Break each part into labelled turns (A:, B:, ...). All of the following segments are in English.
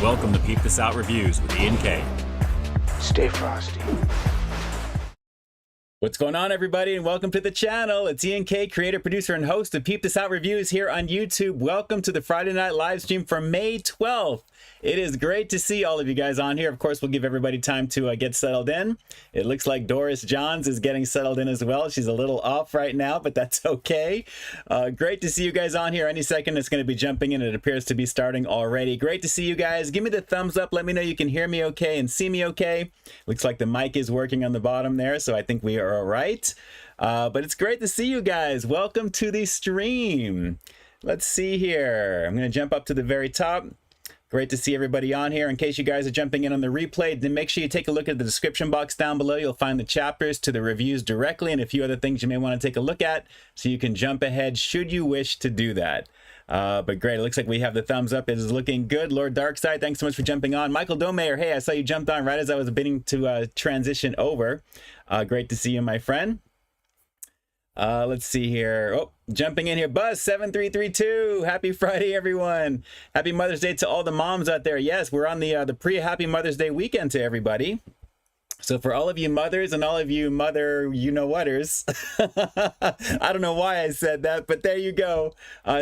A: Welcome to Peep This Out Reviews with Ian K.
B: Stay frosty.
A: What's going on, everybody, and welcome to the channel. It's Ian K, creator, producer, and host of Peep This Out Reviews here on YouTube. Welcome to the Friday night live stream for May 12th. It is great to see all of you guys on here. Of course, we'll give everybody time to get settled in. It looks like Doris Johns is getting settled in as well. She's a little off right now, but that's okay. Great to see you guys on here. Any second, it's going to be jumping in. It appears to be starting already. Great to see you guys. Give me the thumbs up. Let me know you can hear me okay and see me okay. Looks like the mic is working on the bottom there, so I think we are all right. But it's great to see you guys. Welcome to the stream. Let's see here. I'm going to jump up to the very top. Great to see everybody on here. In case you guys are jumping in on the replay, then make sure you take a look at the description box down below. You'll find the chapters to the reviews directly and a few other things you may want to take a look at, so you can jump ahead should you wish to do that. But great, it looks like we have the thumbs up. It is looking good. Lord Darkside, thanks so much for jumping on. Michael Domayer, hey, I saw you jumped on right as I was beginning to transition over. Great to see you, my friend. Let's see here. Oh, jumping in here. Buzz7332. Happy Friday, everyone. Happy Mother's Day to all the moms out there. Yes, we're on the pre-Happy Mother's Day weekend to everybody. So for all of you mothers and all of you mother you-know-whatters, I don't know why I said that, but there you go.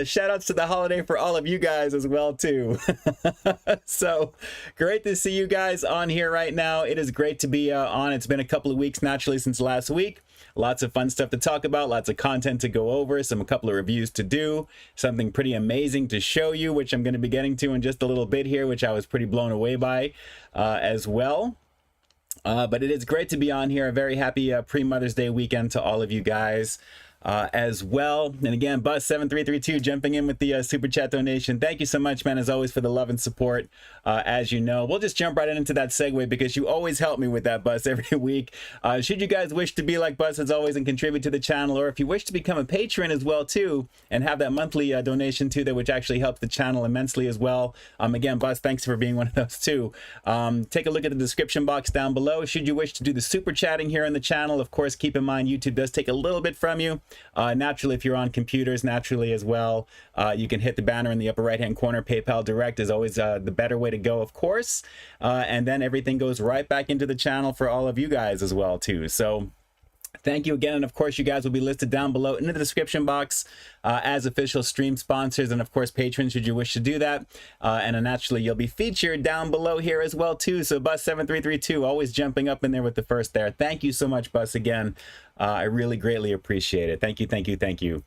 A: Shout outs to the holiday for all of you guys as well, too. So great to see you guys on here right now. It is great to be on. It's been a couple of weeks naturally since last week. Lots of fun stuff to talk about, lots of content to go over, a couple of reviews to do, something pretty amazing to show you, which I'm going to be getting to in just a little bit here, which I was pretty blown away by as well. But it is great to be on here. A very happy pre-Mother's Day weekend to all of you guys as well. And again, Buzz7332 jumping in with the super chat donation. Thank you so much, man, as always, for the love and support. As you know, we'll just jump right into that segue because you always help me with that, Buzz, every week. Should you guys wish to be like Buzz as always and contribute to the channel, or if you wish to become a patron as well too and have that monthly donation too, that which actually helps the channel immensely as well. Again, Buzz, thanks for being one of those too. Take a look at the description box down below. Should you wish to do the super chatting here on the channel, of course, keep in mind YouTube does take a little bit from you. Naturally, if you're on computers, naturally as well, you can hit the banner in the upper right hand corner. PayPal Direct is always the better way to go, of course, and then everything goes right back into the channel for all of you guys as well too. So thank you again, and of course you guys will be listed down below in the description box as official stream sponsors, and of course patrons should you wish to do that, and naturally you'll be featured down below here as well too. So Buzz7332 always jumping up in there with the first there. Thank you so much, Buzz, again. I really greatly appreciate it. Thank you, thank you, thank you.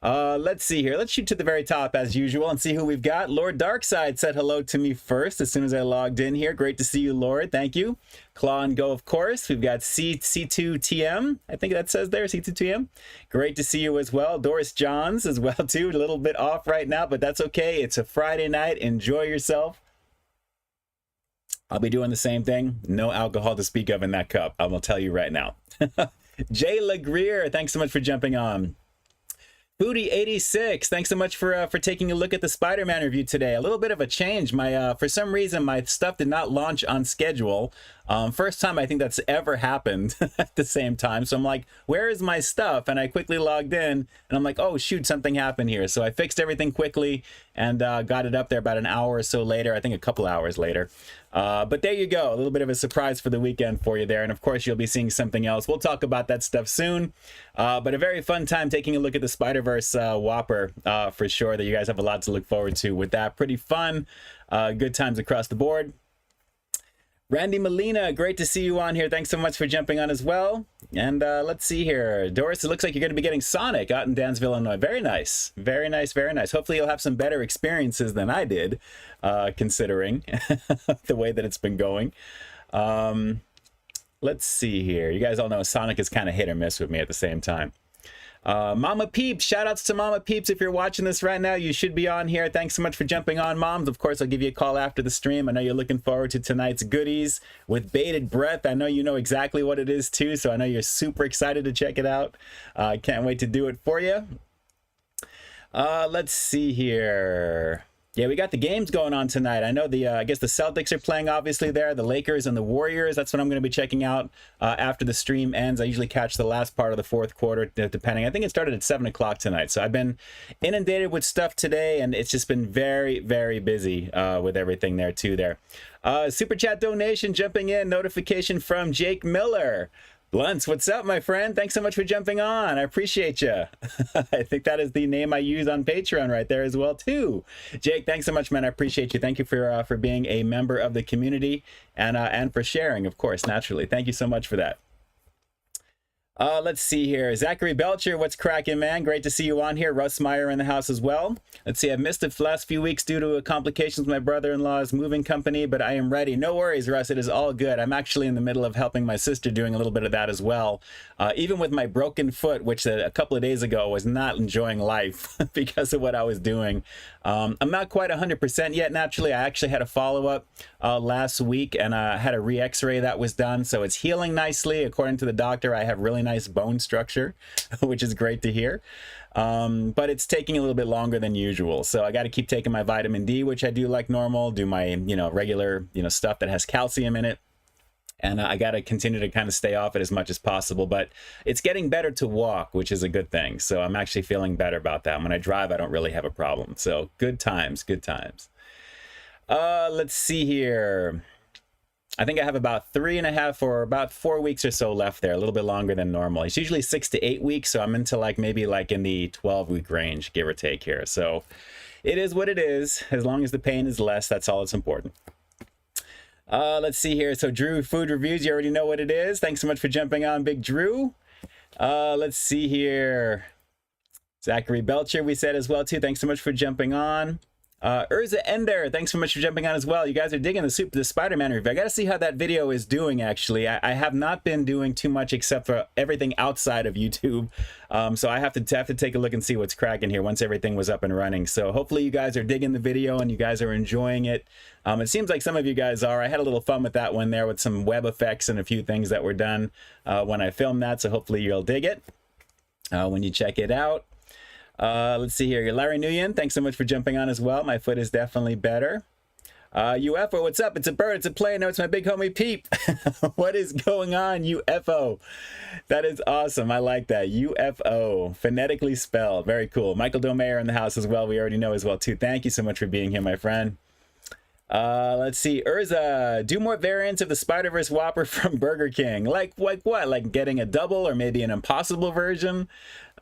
A: Let's see here. Let's shoot to the very top as usual and see who we've got. Lord Darkside said hello to me first as soon as I logged in here. Great to see you, Lord. Thank you. Claw and Go, of course. We've got C2TM. I think that says there, C2TM. Great to see you as well. Doris Johns as well too. A little bit off right now, but that's okay. It's a Friday night. Enjoy yourself. I'll be doing the same thing. No alcohol to speak of in that cup. I will tell you right now. Jay LeGrier, thanks so much for jumping on. Booty86, thanks so much for taking a look at the Spider-Man review today. A little bit of a change. My for some reason my stuff did not launch on schedule. First time I think that's ever happened at the same time. So I'm like, where is my stuff? And I quickly logged in and I'm like, oh shoot, something happened here. So I fixed everything quickly and got it up there about an hour or so later. I think a couple hours later. But there you go, a little bit of a surprise for the weekend for you there. And of course you'll be seeing something else. We'll talk about that stuff soon. But a very fun time taking a look at the Spider-Verse Whopper for sure, that you guys have a lot to look forward to with that. Pretty fun, good times across the board. Randy Molina, great to see you on here. Thanks so much for jumping on as well. And let's see here. Doris, it looks like you're going to be getting Sonic out in Dansville, Illinois. Very nice. Very nice, very nice. Hopefully you'll have some better experiences than I did, considering the way that it's been going. Let's see here. You guys all know Sonic is kind of hit or miss with me at the same time. Mama Peeps, shout outs to Mama Peeps. If you're watching this right now, you should be on here. Thanks so much for jumping on, moms. Of course, I'll give you a call after the stream. I know you're looking forward to tonight's goodies with bated breath. I know you know exactly what it is too, so I know you're super excited to check it out. Can't wait to do it for you. Let's see here. Yeah, we got the games going on tonight. I know I guess the Celtics are playing, obviously, there. The Lakers and the Warriors. That's what I'm going to be checking out after the stream ends. I usually catch the last part of the fourth quarter, depending. I think it started at 7 o'clock tonight. So I've been inundated with stuff today, and it's just been very, very busy with everything there, too, there. Super Chat donation jumping in. Notification from Jake Miller. Blunts, what's up, my friend? Thanks so much for jumping on. I appreciate you. I think that is the name I use on Patreon right there as well, too. Jake, thanks so much, man. I appreciate you. Thank you for being a member of the community and for sharing, of course, naturally. Thank you so much for that. Let's see here. Zachary Belcher, what's cracking, man? Great to see you on here. Russ Meyer in the house as well. Let's see. I've missed the last few weeks due to complications with my brother-in-law's moving company, but I am ready. No worries, Russ. It is all good. I'm actually in the middle of helping my sister doing a little bit of that as well. Even with my broken foot, which a couple of days ago was not enjoying life because of what I was doing. I'm not quite 100% yet. Naturally, I actually had a follow-up last week and had a re-x-ray that was done. So it's healing nicely. According to the doctor, I have really nice bone structure, which is great to hear. But it's taking a little bit longer than usual. So I got to keep taking my vitamin D, which I do like normal, do my, regular, stuff that has calcium in it. And I got to continue to kind of stay off it as much as possible. But it's getting better to walk, which is a good thing. So I'm actually feeling better about that. When I drive, I don't really have a problem. So good times, good times. Let's see here. I think I have about 3.5 or about 4 weeks or so left there, a little bit longer than normal. It's usually 6 to 8 weeks. So I'm into maybe in the 12-week range, give or take here. So it is what it is. As long as the pain is less, that's all that's important. Let's see here. So Drew, food reviews, you already know what it is. Thanks so much for jumping on, Big Drew. Let's see here. Zachary Belcher, we said as well, too. Thanks so much for jumping on. Urza Ender, thanks so much for jumping on as well. You guys are digging the Spider-Man review. I got to see how that video is doing, actually. I have not been doing too much except for everything outside of YouTube. So I have to take a look and see what's cracking here once everything was up and running. So hopefully you guys are digging the video and you guys are enjoying it. It seems like some of you guys are. I had a little fun with that one there with some web effects and a few things that were done when I filmed that. So hopefully you'll dig it when you check it out. Let's see here. Larry Nguyen, thanks so much for jumping on as well. My foot is definitely better. UFO, what's up? It's a bird. It's a plane. No, it's my big homie Peep. What is going on, UFO? That is awesome. I like that. UFO, phonetically spelled. Very cool. Michael Domayer in the house as well. We already know as well, too. Thank you so much for being here, my friend. Let's see. Urza, do more variants of the Spider-Verse Whopper from Burger King. Like what? Like getting a double or maybe an impossible version?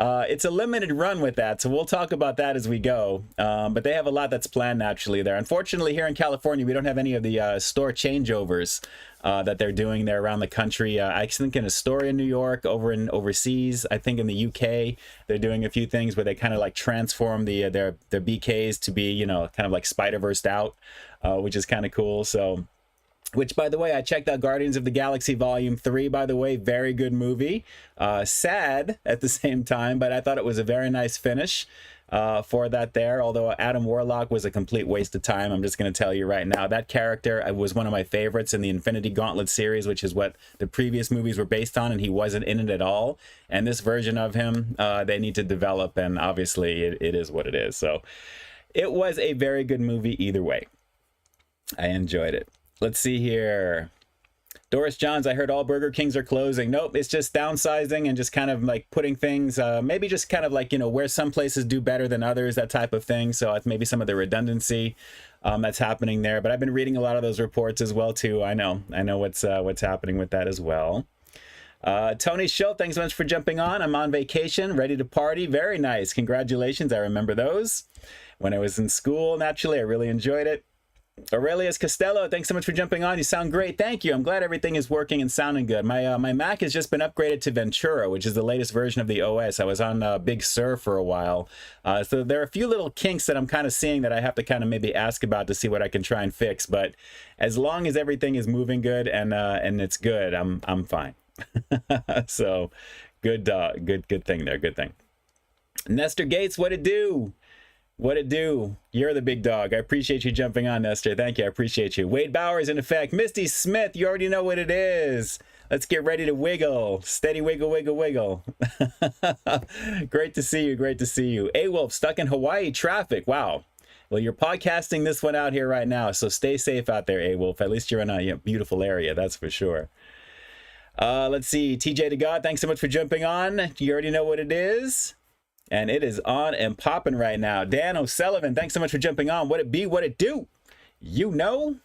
A: It's a limited run with that, so we'll talk about that as we go. But they have a lot that's planned actually there. Unfortunately, here in California, we don't have any of the store changeovers that they're doing there around the country. I think in Astoria, New York, overseas, I think in the UK, they're doing a few things where they kind of transform their BKs to be, kind of like Spider-Verse out, which is kind of cool. So, which, by the way, I checked out Guardians of the Galaxy Volume 3, by the way. Very good movie. Sad at the same time, but I thought it was a very nice finish for that there. Although Adam Warlock was a complete waste of time. I'm just going to tell you right now. That character was one of my favorites in the Infinity Gauntlet series, which is what the previous movies were based on, and he wasn't in it at all. And this version of him, they need to develop, and obviously it is what it is. So it was a very good movie either way. I enjoyed it. Let's see here. Doris Johns, I heard all Burger Kings are closing. Nope, it's just downsizing and just kind of putting things, maybe just kind of where some places do better than others, that type of thing. So it's maybe some of the redundancy that's happening there. But I've been reading a lot of those reports as well, too. I know what's happening with that as well. Tony Schill, thanks so much for jumping on. I'm on vacation, ready to party. Very nice. Congratulations. I remember those when I was in school. Naturally, I really enjoyed it. Aurelius Costello, thanks so much for jumping on. You sound great. Thank you. I'm glad everything is working and sounding good. My Mac has just been upgraded to Ventura, which is the latest version of the OS. I was on Big Sur for a while. So there are a few little kinks that I'm kind of seeing that I have to kind of maybe ask about to see what I can try and fix. But as long as everything is moving good and it's good, I'm fine. So good thing there. Good thing. Nestor Gates, what it do? What it do? You're the big dog. I appreciate you jumping on, Nestor. Thank you. I appreciate you. Wade Bowers in effect. Misty Smith, you already know what it is. Let's get ready to wiggle. Steady wiggle, wiggle, wiggle. Great to see you. Great to see you. A-Wolf stuck in Hawaii traffic. Wow. Well, you're podcasting this one out here right now, so stay safe out there, A-Wolf. At least you're in a beautiful area, that's for sure. Let's see, TJ to God, thanks so much for jumping on. You already know what it is. And it is on and popping right now. Dan O'Sullivan, thanks so much for jumping on. What it be, what it do? You know?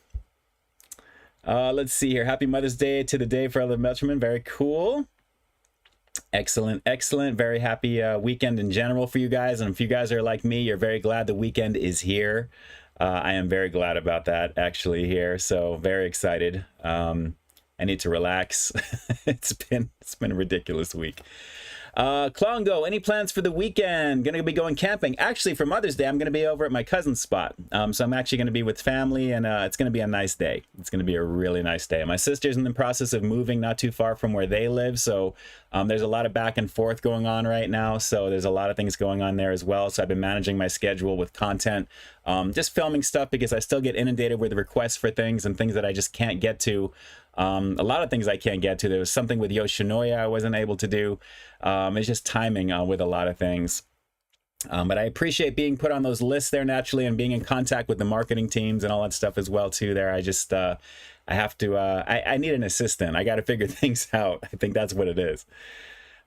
A: Let's see here. Happy Mother's Day to the day for other Melcherman. Very cool. Excellent, excellent. Very happy weekend in general for you guys. And if you guys are like me, you're very glad the weekend is here. I am very glad about that actually here. So very excited. I need to relax. It's been a ridiculous week. Klongo, any plans for the weekend? Gonna be going camping. Actually, for Mother's Day, I'm gonna be over at my cousin's spot. So I'm actually gonna be with family, and it's gonna be a nice day. It's gonna be a really nice day. My sister's in the process of moving not too far from where they live, so there's a lot of back and forth going on right now. So there's a lot of things going on there as well. So I've been managing my schedule with content, just filming stuff because I still get inundated with requests for things and things that I just can't get to. A lot of things I can't get to. There was something with Yoshinoya I wasn't able to do. It's just timing with a lot of things. But I appreciate being put on those lists there naturally and being in contact with the marketing teams and all that stuff as well too there. I just, I have to, I need an assistant. I got to figure things out. I think that's what it is.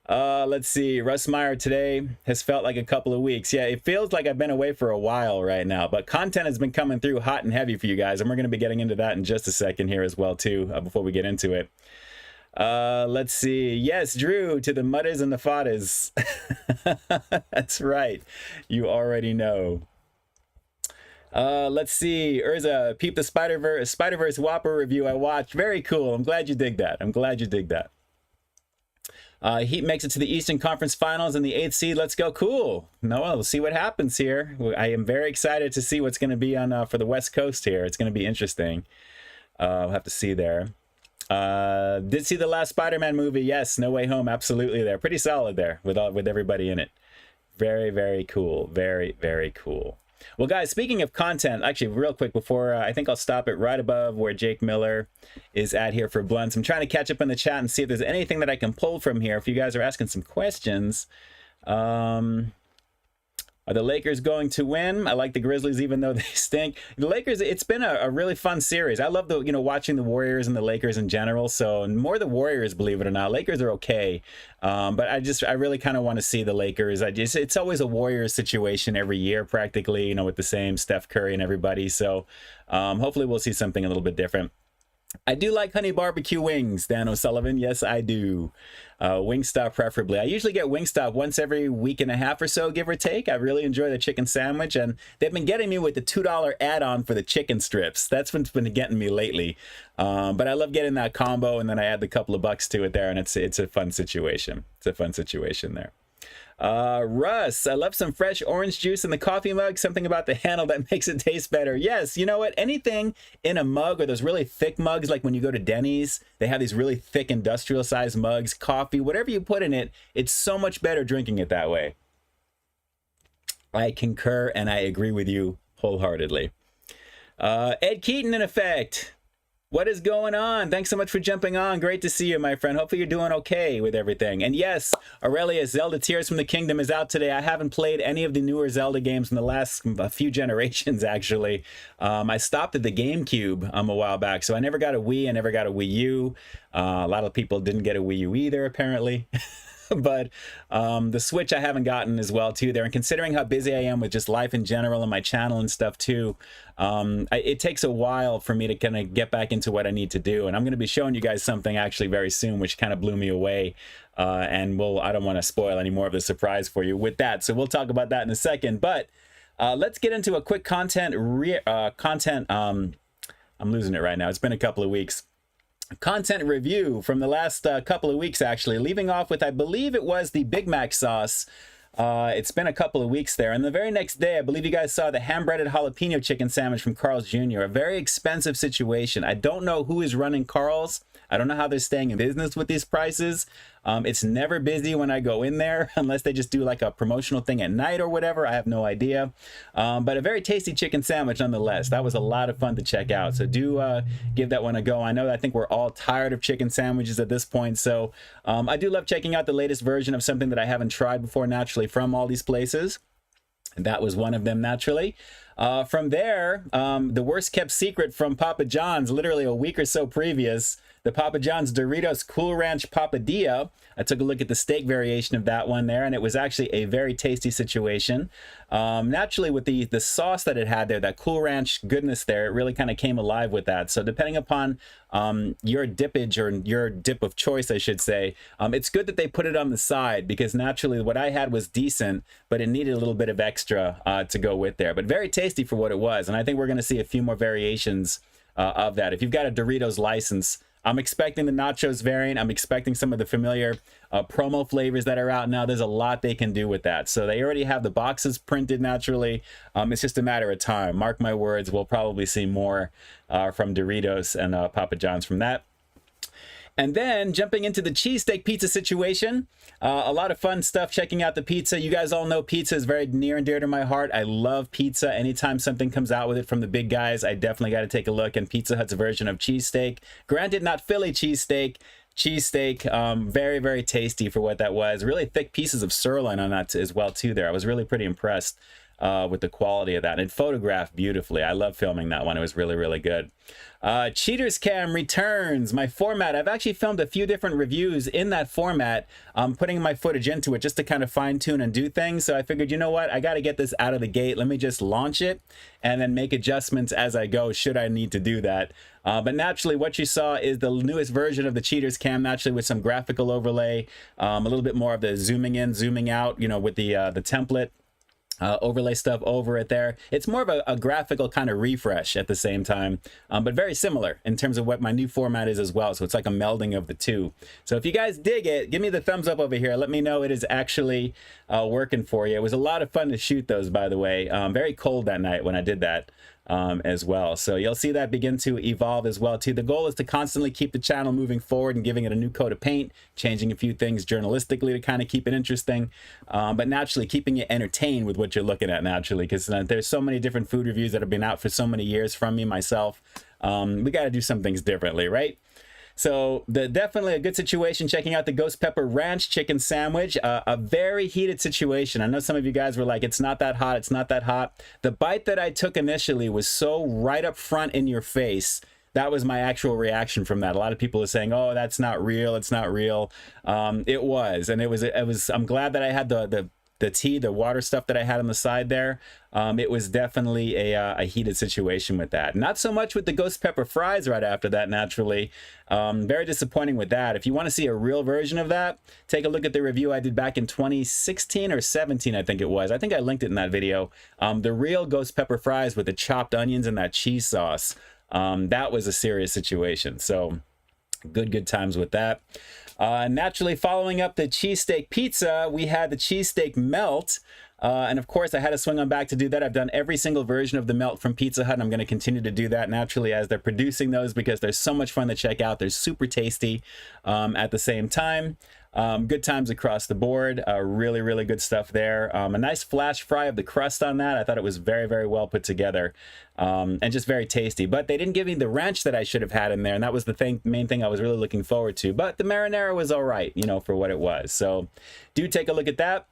A: Let's see. Russ Meyer today has felt like a couple of weeks. Yeah, it feels like I've been away for a while right now, but content has been coming through hot and heavy for you guys, and we're going to be getting into that in just a second here as well too, before we get into it. Let's see. Yes, Drew, to the mutters and the fathers. That's right. You already know. Let's see. Urza, Peep the Spider-Verse Whopper review I watched. Very cool. I'm glad you dig that. I'm glad you dig that. Heat makes it to the Eastern Conference Finals in the 8th seed. Let's go. Cool. Noah, we'll see what happens here. I am very excited to see what's going to be on for the West Coast here. It's going to be interesting. We'll have to see there. Did see the last Spider-Man movie. Yes, No Way Home. Absolutely there. Pretty solid there with everybody in it. Very, very cool. Very, very cool. Well, guys, speaking of content, actually, real quick before, I think I'll stop it right above where Jake Miller is at here for Blunts. I'm trying to catch up in the chat and see if there's anything that I can pull from here. If you guys are asking some questions, are the Lakers going to win? I like the Grizzlies even though they stink. The Lakers, it's been a really fun series. I love watching the Warriors and the Lakers in general. So more the Warriors, believe it or not. Lakers are okay. But I really kind of want to see the Lakers. It's always a Warriors situation every year practically, with the same Steph Curry and everybody. So hopefully we'll see something a little bit different. I do like honey barbecue wings, Dan O'Sullivan. Yes, I do. Wingstop preferably. I usually get Wingstop once every week and a half or so, give or take. I really enjoy the chicken sandwich, and they've been getting me with the $2 add-on for the chicken strips. That's what's been getting me lately. But I love getting that combo, and then I add the couple of bucks to it there, and it's a fun situation. It's a fun situation there. Russ, I love some fresh orange juice in the coffee mug. Something about the handle that makes it taste better. Yes, you know what? Anything in a mug or those really thick mugs, like when you go to Denny's, they have these really thick industrial sized mugs, coffee, whatever you put in it, it's so much better drinking it that way. I concur and I agree with you wholeheartedly. Ed Keaton, in effect. What is going on? Thanks so much for jumping on. Great to see you, my friend. Hopefully you're doing okay with everything. And yes, Aurelius, Zelda Tears from the Kingdom is out today. I haven't played any of the newer Zelda games in the last few generations, actually. I stopped at the GameCube a while back, so I never got a Wii. I never got a Wii U. A lot of people didn't get a Wii U either, apparently. But the Switch I haven't gotten as well too there, and considering how busy I am with just life in general and my channel and stuff too, it takes a while for me to kind of get back into what I need to do. And I'm going to be showing you guys something actually very soon which kind of blew me away, and I don't want to spoil any more of the surprise for you with that, so we'll talk about that in a second. But let's get into a quick content I'm losing it right now. It's been a couple of weeks. Content review from the last couple of weeks, actually, leaving off with, I believe it was the Big Mac sauce. It's been a couple of weeks there, and the very next day I believe you guys saw the ham-breaded jalapeno chicken sandwich from Carl's Jr. A very expensive situation. I don't know who is running Carl's. I don't know how they're staying in business with these prices. It's never busy when I go in there unless they just do like a promotional thing at night or whatever. I have no idea. But a very tasty chicken sandwich nonetheless. That was a lot of fun to check out. So do give that one a go. I think we're all tired of chicken sandwiches at this point. So I do love checking out the latest version of something that I haven't tried before naturally from all these places. And that was one of them naturally. From there, the worst kept secret from Papa John's, literally a week or so previous, the Papa John's Doritos Cool Ranch Papadilla. I took a look at the steak variation of that one there, and it was actually a very tasty situation. Naturally, with the sauce that it had there, that Cool Ranch goodness there, it really kind of came alive with that. So depending upon your dippage, or your dip of choice, I should say, it's good that they put it on the side, because naturally what I had was decent, but it needed a little bit of extra to go with there. But very tasty for what it was, and I think we're going to see a few more variations of that. If you've got a Doritos license, I'm expecting the nachos variant. I'm expecting some of the familiar promo flavors that are out now. There's a lot they can do with that. So they already have the boxes printed naturally. It's just a matter of time. Mark my words, we'll probably see more from Doritos and Papa John's from that. And then jumping into the cheesesteak pizza situation, a lot of fun stuff checking out the pizza. You guys all know pizza is very near and dear to my heart. I love pizza. Anytime something comes out with it from the big guys, I definitely got to take a look. And Pizza Hut's version of cheesesteak, granted not Philly cheesesteak, very, very tasty for what that was. Really thick pieces of sirloin on that as well too there. I was really pretty impressed with the quality of that, and it photographed beautifully. I love filming that one. It was really, really good. Cheaters Cam returns, my format. I've actually filmed a few different reviews in that format, putting my footage into it just to kind of fine tune and do things. So I figured, you know what, I got to get this out of the gate. Let me just launch it and then make adjustments as I go, should I need to do that. But naturally what you saw is the newest version of the Cheaters Cam, naturally with some graphical overlay, a little bit more of the zooming in, zooming out, you know, with the template. Overlay stuff over it there. It's more of a graphical kind of refresh at the same time, but very similar in terms of what my new format is as well. So it's like a melding of the two. So if you guys dig it, give me the thumbs up over here. Let me know it is actually working for you. It was a lot of fun to shoot those, by the way. Very cold that night when I did that. As well. So you'll see that begin to evolve as well too. The goal is to constantly keep the channel moving forward and giving it a new coat of paint, changing a few things journalistically to kind of keep it interesting, but naturally keeping you entertained with what you're looking at naturally, because there's so many different food reviews that have been out for so many years from me myself. We got to do some things differently, right? So definitely a good situation checking out the Ghost Pepper Ranch Chicken Sandwich. A very heated situation. I know some of you guys were like, it's not that hot, it's not that hot. The bite that I took initially was so right up front in your face. That was my actual reaction from that. A lot of people are saying, oh, that's not real, it's not real. It was, and it was, I'm glad that I had the water stuff that I had on the side there. It was definitely a heated situation with that. Not so much with the ghost pepper fries right after that, naturally. Very disappointing with that. If you want to see a real version of that, take a look at the review I did back in 2016 or 17, I think it was. I think I linked it in that video. The real ghost pepper fries with the chopped onions and that cheese sauce. That was a serious situation. So good times with that. Naturally, following up the cheesesteak pizza, we had the cheesesteak melt. And of course, I had to swing on back to do that. I've done every single version of the melt from Pizza Hut, and I'm going to continue to do that naturally as they're producing those, because they're so much fun to check out. They're super tasty at the same time. Good times across the board. Really good stuff there. A nice flash fry of the crust on that. I thought it was very well put together, and just very tasty. But they didn't give me the ranch that I should have had in there, and that was the main thing I was really looking forward to. But the marinara was all right, you know, for what it was. So do take a look at that.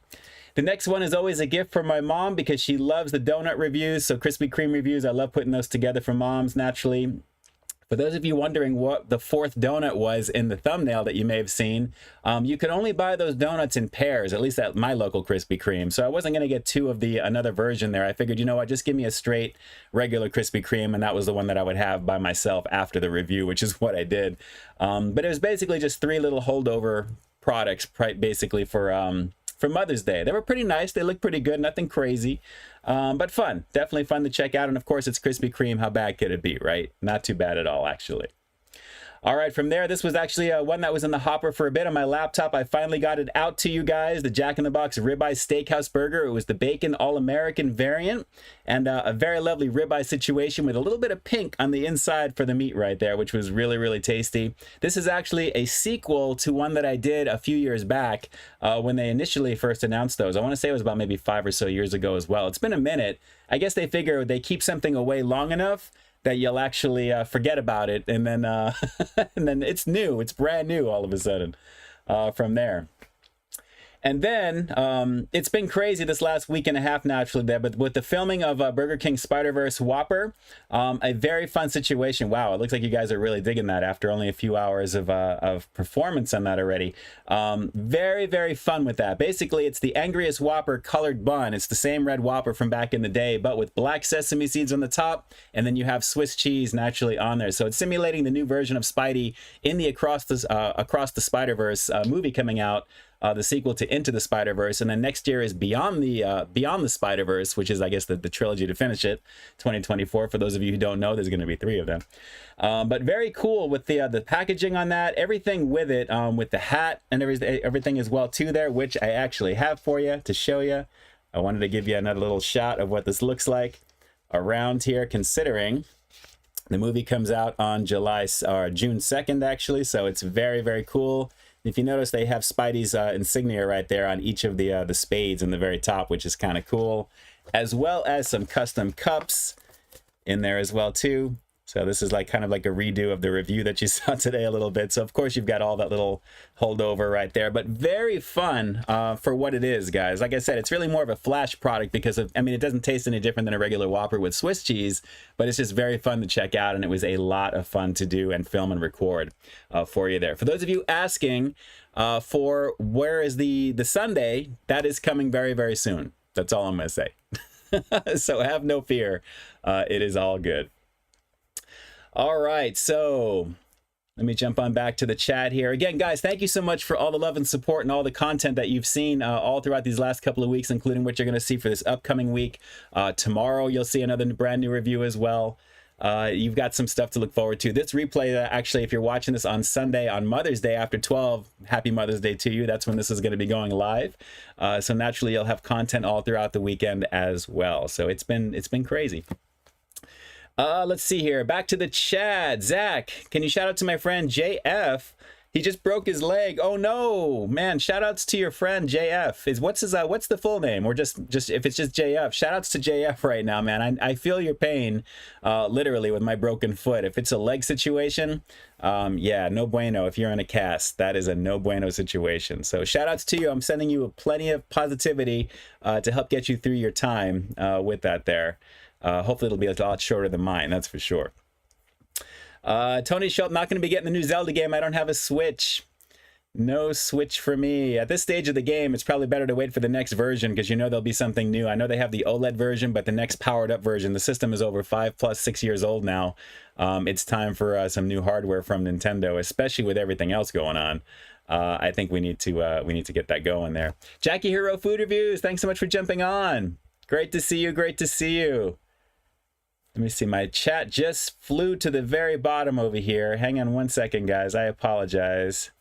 A: The next one is always a gift from my mom, because she loves the donut reviews. So Krispy Kreme reviews, I love putting those together for moms, naturally. For those of you wondering what the fourth donut was in the thumbnail that you may have seen, you could only buy those donuts in pairs, at least at my local Krispy Kreme. So I wasn't going to get two of another version there. I figured, you know what, just give me a straight regular Krispy Kreme, and that was the one that I would have by myself after the review, which is what I did. But it was basically just three little holdover products, basically for Mother's Day. They were pretty nice. They looked pretty good. Nothing crazy, but fun. Definitely fun to check out. And of course, it's Krispy Kreme. How bad could it be, right? Not too bad at all, actually. All right, from there, this was actually one that was in the hopper for a bit on my laptop. I finally got it out to you guys, the Jack in the Box Ribeye Steakhouse Burger. It was the Bacon All-American variant, and a very lovely ribeye situation with a little bit of pink on the inside for the meat right there, which was really tasty. This is actually a sequel to one that I did a few years back when they initially first announced those. I want to say it was about maybe 5 or so years ago as well. It's been a minute. I guess they figure they keep something away long enough that you'll actually forget about it, and then and then it's new, it's brand new all of a sudden from there. And then it's been crazy this last week and a half naturally there, but with the filming of Burger King Spider-Verse Whopper, a very fun situation. Wow, it looks like you guys are really digging that after only a few hours of performance on that already. Very, very fun with that. Basically, it's the Angriest Whopper colored bun. It's the same red Whopper from back in the day, but with black sesame seeds on the top, and then you have Swiss cheese naturally on there. So it's simulating the new version of Spidey in the Across the Spider-Verse movie coming out. The sequel to Into the Spider-Verse, and then next year is Beyond the Spider-Verse, which is, I guess, the trilogy to finish it, 2024. For those of you who don't know, there's going to be 3 of them. But very cool with the packaging on that, everything with it, with the hat and everything as well too there, which I actually have for you to show you. I wanted to give you another little shot of what this looks like around here, considering the movie comes out on June 2nd, actually, so it's very, very cool. If you notice, they have Spidey's insignia right there on each of the spades in the very top, which is kind of cool, as well as some custom cups in there as well too. So this is like kind of like a redo of the review that you saw today a little bit. So of course you've got all that little holdover right there, but very fun for what it is, guys. Like I said, it's really more of a flash product because of, I mean, it doesn't taste any different than a regular Whopper with Swiss cheese, but it's just very fun to check out, and it was a lot of fun to do and film and record for you there. For those of you asking for where is the sundae, that is coming very, very soon. That's all I'm gonna say. So have no fear, it is all good. All right, so let me jump on back to the chat here. Again, guys, thank you so much for all the love and support and all the content that you've seen all throughout these last couple of weeks, including what you're going to see for this upcoming week. Tomorrow, you'll see another brand new review as well. You've got some stuff to look forward to. This replay, actually, if you're watching this on Sunday, on Mother's Day after 12, happy Mother's Day to you. That's when this is going to be going live. So naturally, you'll have content all throughout the weekend as well. So it's been crazy. Let's see here. Back to the chat. Zach, can you shout out to my friend JF? He just broke his leg. Oh no, man! Shout outs to your friend JF. What's the full name? Or just if it's just JF. Shout outs to JF right now, man. I feel your pain, literally with my broken foot. If it's a leg situation, yeah, no bueno. If you're in a cast, that is a no bueno situation. So shout outs to you. I'm sending you plenty of positivity to help get you through your time with that there. Hopefully it'll be a lot shorter than mine, that's for sure. Tony Schultz, not going to be getting the new Zelda game. I don't have a Switch. No Switch for me. At this stage of the game, it's probably better to wait for the next version because you know there'll be something new. I know they have the OLED version, but the next powered up version, the system is over 5+6 years old now. It's time for some new hardware from Nintendo, especially with everything else going on. I think we need to get that going there. Jackie Hero Food Reviews, thanks so much for jumping on. Great to see you. Great to see you. Let me see, my chat just flew to the very bottom over here. Hang on one second, guys. I apologize.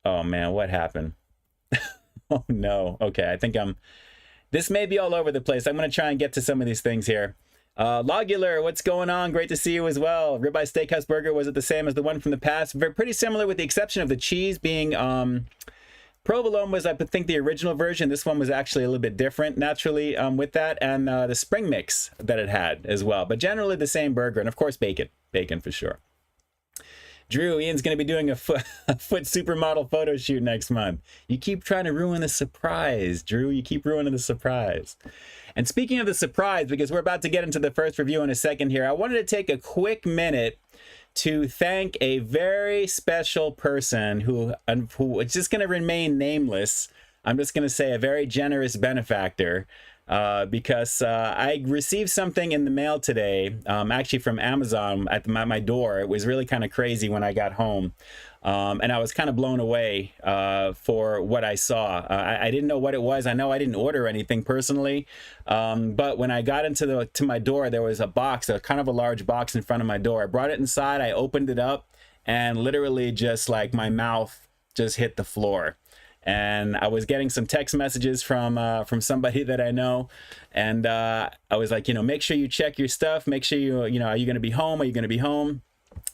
A: Oh, man, what happened? Oh, no. Okay, I think this may be all over the place. I'm going to try and get to some of these things here. Logular, what's going on? Great to see you as well. Ribeye Steakhouse Burger, was it the same as the one from the past? Pretty similar with the exception of the cheese being... Provolone was, I think, the original version. This one was actually a little bit different, naturally, with that, and the spring mix that it had as well. But generally the same burger, and of course bacon. Bacon for sure. Drew, Ian's going to be doing a foot supermodel photo shoot next month. You keep trying to ruin the surprise, Drew. You keep ruining the surprise. And speaking of the surprise, because we're about to get into the first review in a second here, I wanted to take a quick minute to thank a very special person who is just going to remain nameless. I'm just going to say a very generous benefactor because I received something in the mail today, actually from Amazon at my door. It was really kind of crazy when I got home. And I was kind of blown away for what I saw. I didn't know what it was. I know I didn't order anything personally, but when I got to my door, there was a box, kind of a large box in front of my door. I brought it inside, I opened it up, and literally just like my mouth just hit the floor. And I was getting some text messages from somebody that I know, and I was like, make sure you check your stuff. Make sure are you going to be home? Are you going to be home?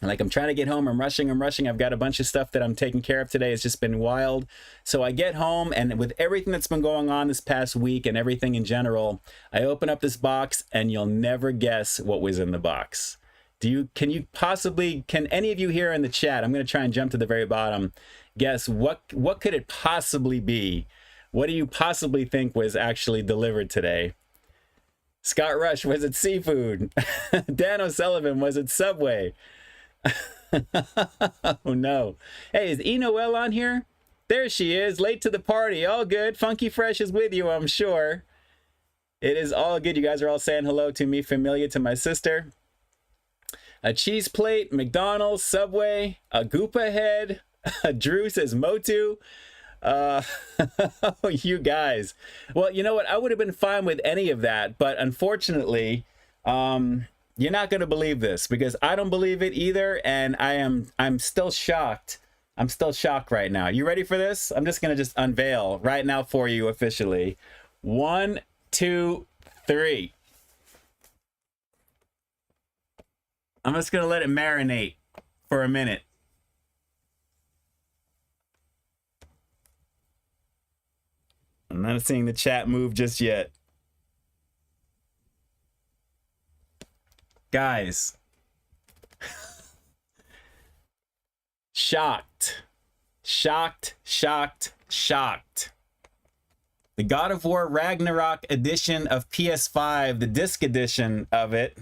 A: Like, I'm trying to get home. I'm rushing. I've got a bunch of stuff that I'm taking care of today. It's just been wild. So I get home, and with everything that's been going on this past week and everything in general, I open up this box, and you'll never guess what was in the box. Can any of you here in the chat, I'm going to try and jump to the very bottom, guess what could it possibly be What do you possibly think was actually delivered today? Scott Rush, was it seafood? Dan O'Sullivan, was it Subway? Oh no. Hey, is E Noel on here? There she is, late to the party. All good. Funky Fresh is with you, I'm sure. It is all good. You guys are all saying hello to me, familiar to my sister. A cheese plate, McDonald's, Subway, a Goopa head. Drew says Motu. You guys. Well, you know what? I would have been fine with any of that, but unfortunately, you're not going to believe this because I don't believe it either, and I'm still shocked. I'm still shocked right now. You ready for this? I'm just going to just unveil right now for you officially. 1, 2, 3. I'm just going to let it marinate for a minute. I'm not seeing the chat move just yet. Guys. Shocked. Shocked, shocked, shocked. The God of War Ragnarok edition of PS5, the disc edition of it.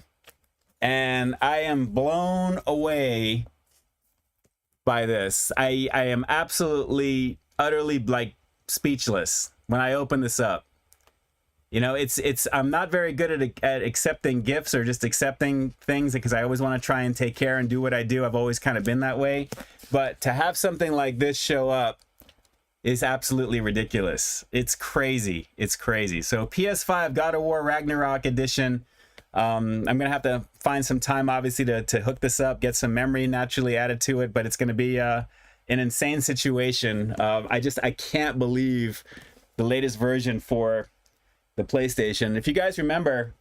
A: And I am blown away by this. I am absolutely, utterly, like, speechless when I open this up. You know, I'm not very good at accepting gifts or just accepting things because I always want to try and take care and do what I do. I've always kind of been that way. But to have something like this show up is absolutely ridiculous. It's crazy. It's crazy. So PS5 God of War Ragnarok edition. I'm going to have to find some time, obviously, to hook this up, get some memory naturally added to it. But it's going to be an insane situation. I can't believe the latest version for the PlayStation. If you guys remember,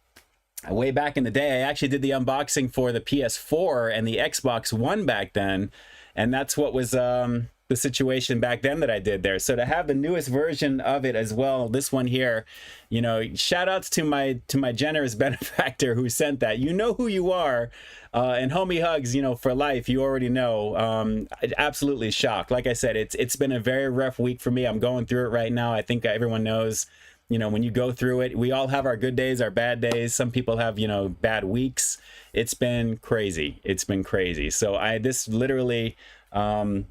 A: way back in the day, I actually did the unboxing for the PS4 and the Xbox One back then, and that's what was the situation back then that I did there. So to have the newest version of it as well, this one here, you know, shout outs to my generous benefactor who sent that. You know who you are, and homie hugs, you know, for life. You already know. Absolutely shocked. Like I said, it's been a very rough week for me. I'm going through it right now. I think everyone knows. You know, when you go through it, we all have our good days, our bad days. Some people have, you know, bad weeks. It's been crazy. It's been crazy. So this literally, I'm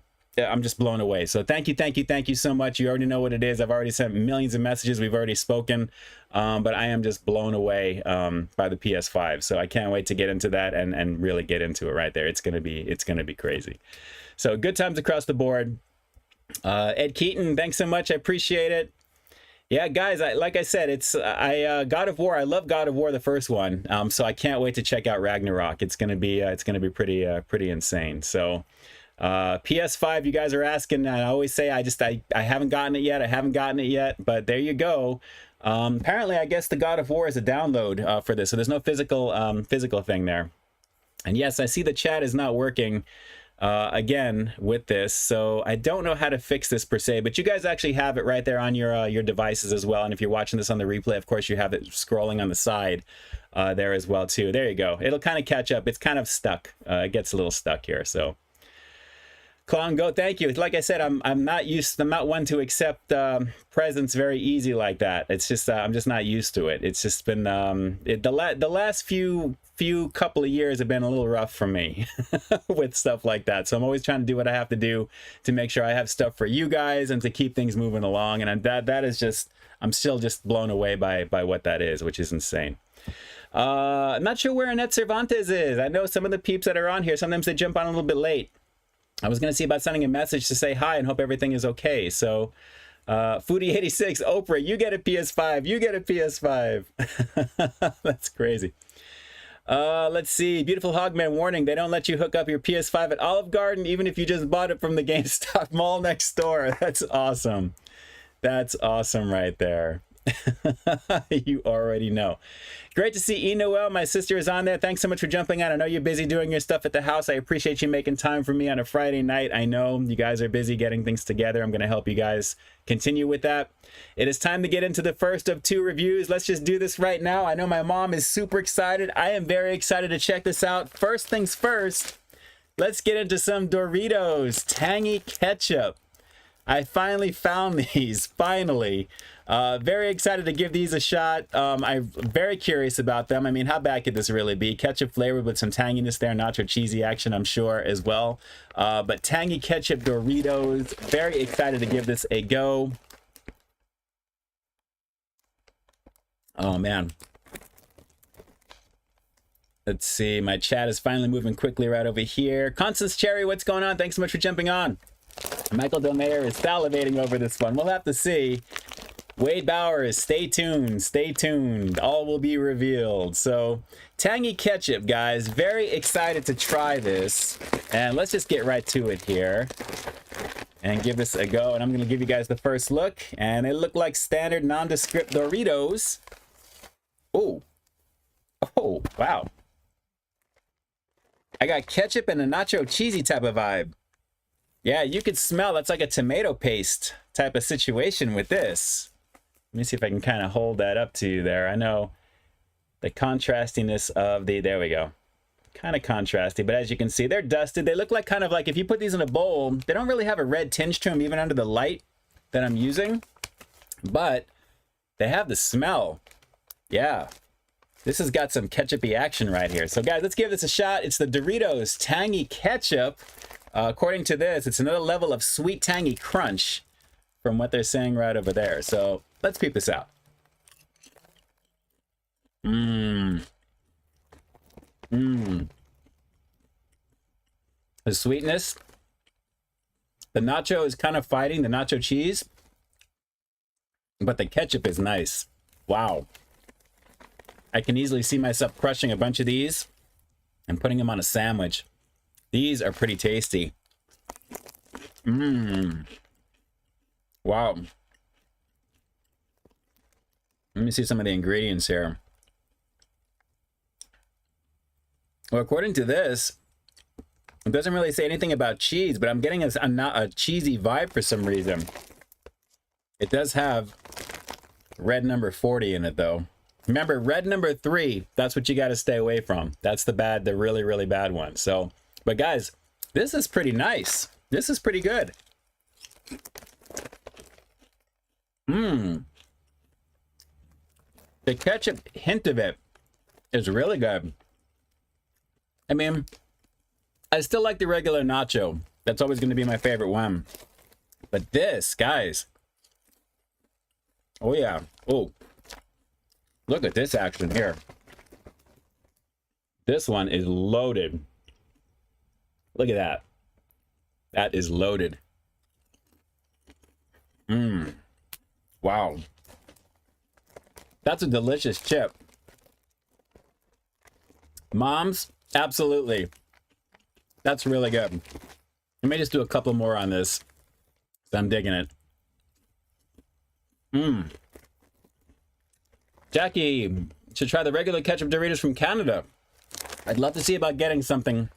A: just blown away. So thank you so much. You already know what it is. I've already sent millions of messages. We've already spoken, but I am just blown away by the PS5. So I can't wait to get into that and really get into it right there. It's gonna be crazy. So good times across the board. Ed Keaton, thanks so much. I appreciate it. Yeah, guys, like I said, God of War. I love God of War, the first one. So I can't wait to check out Ragnarok. It's gonna be pretty insane. So PS5, you guys are asking, and I always say I haven't gotten it yet. But there you go. Apparently, I guess the God of War is a download for this, so there's no physical thing there. And yes, I see the chat is not working. Again with this, so I don't know how to fix this per se, but you guys actually have it right there on your devices as well. And if you're watching this on the replay, of course, you have it scrolling on the side there as well too. There you go. It'll kind of catch up. It's kind of stuck. It gets a little stuck here. So Clown Goat, thank you. Like I said, I'm not one to accept presents very easy like that. It's just I'm just not used to it. It's just been the last few couple of years have been a little rough for me with stuff like that. So I'm always trying to do what I have to do to make sure I have stuff for you guys and to keep things moving along. And that is just, I'm still just blown away by what that is, which is insane. I'm not sure where Annette Cervantes is. I know some of the peeps that are on here, sometimes they jump on a little bit late. I was going to see about sending a message to say hi and hope everything is okay. So Foodie86, Oprah, you get a PS5. You get a PS5. That's crazy. Let's see. Beautiful Hogman warning. They don't let you hook up your PS5 at Olive Garden, even if you just bought it from the GameStop mall next door. That's awesome. That's awesome right there. You already know. Great to see E Noel. My sister is on there. Thanks so much for jumping on. I know you're busy doing your stuff at the house. I appreciate you making time for me on a Friday night. I know you guys are busy getting things together. I'm going to help you guys continue with that. It is time to get into the first of 2 reviews. Let's just do this right now. I know my mom is super excited. I am very excited to check this out. First things first, let's get into some Doritos Tangy Ketchup. I finally found these, finally. Very excited to give these a shot. I'm very curious about them. I mean, how bad could this really be? Ketchup flavored with some tanginess there, nacho cheesy action, I'm sure, as well. But tangy ketchup Doritos, very excited to give this a go. Oh, man. Let's see, my chat is finally moving quickly right over here. Constance Cherry, what's going on? Thanks so much for jumping on. Michael Delmayer is salivating over this one. We'll have to see. Wade Bowers, stay tuned, stay tuned. All will be revealed. So, tangy ketchup, guys. Very excited to try this. And let's just get right to it here and give this a go. And I'm going to give you guys the first look. And it looked like standard nondescript Doritos. Oh. Oh, wow. I got ketchup and a nacho cheesy type of vibe. Yeah, you could smell that's like a tomato paste type of situation with this. Let me see if I can kind of hold that up to you there. I know the contrastiness of the, there we go. Kind of contrasty, but as you can see, they're dusted. They look like kind of like if you put these in a bowl, they don't really have a red tinge to them even under the light that I'm using, but they have the smell. Yeah. This has got some ketchup-y action right here. So guys, let's give this a shot. It's the Doritos Tangy Ketchup. According to this, it's another level of sweet tangy crunch from what they're saying right over there. So let's peep this out. The sweetness. The nacho is kind of fighting the nacho cheese, but the ketchup is nice. Wow. I can easily see myself crushing a bunch of these and putting them on a sandwich. These are pretty tasty. Wow. Let me see some of the ingredients here. Well, according to this, it doesn't really say anything about cheese, but I'm getting a cheesy vibe for some reason. It does have red number 40 in it, though. Remember, red number 3, that's what you got to stay away from. That's the bad, the really, really bad one. So, but guys, this is pretty nice. This is pretty good. The ketchup hint of it is really good. I mean, I still like the regular nacho. That's always going to be my favorite one. But this, guys. Oh, yeah. Oh. Look at this action here. This one is loaded. Look at that. That is loaded. Wow. That's a delicious chip. Moms, absolutely. That's really good. I may just do a couple more on this. I'm digging it. Jackie should try the regular ketchup Doritos from Canada. I'd love to see about getting something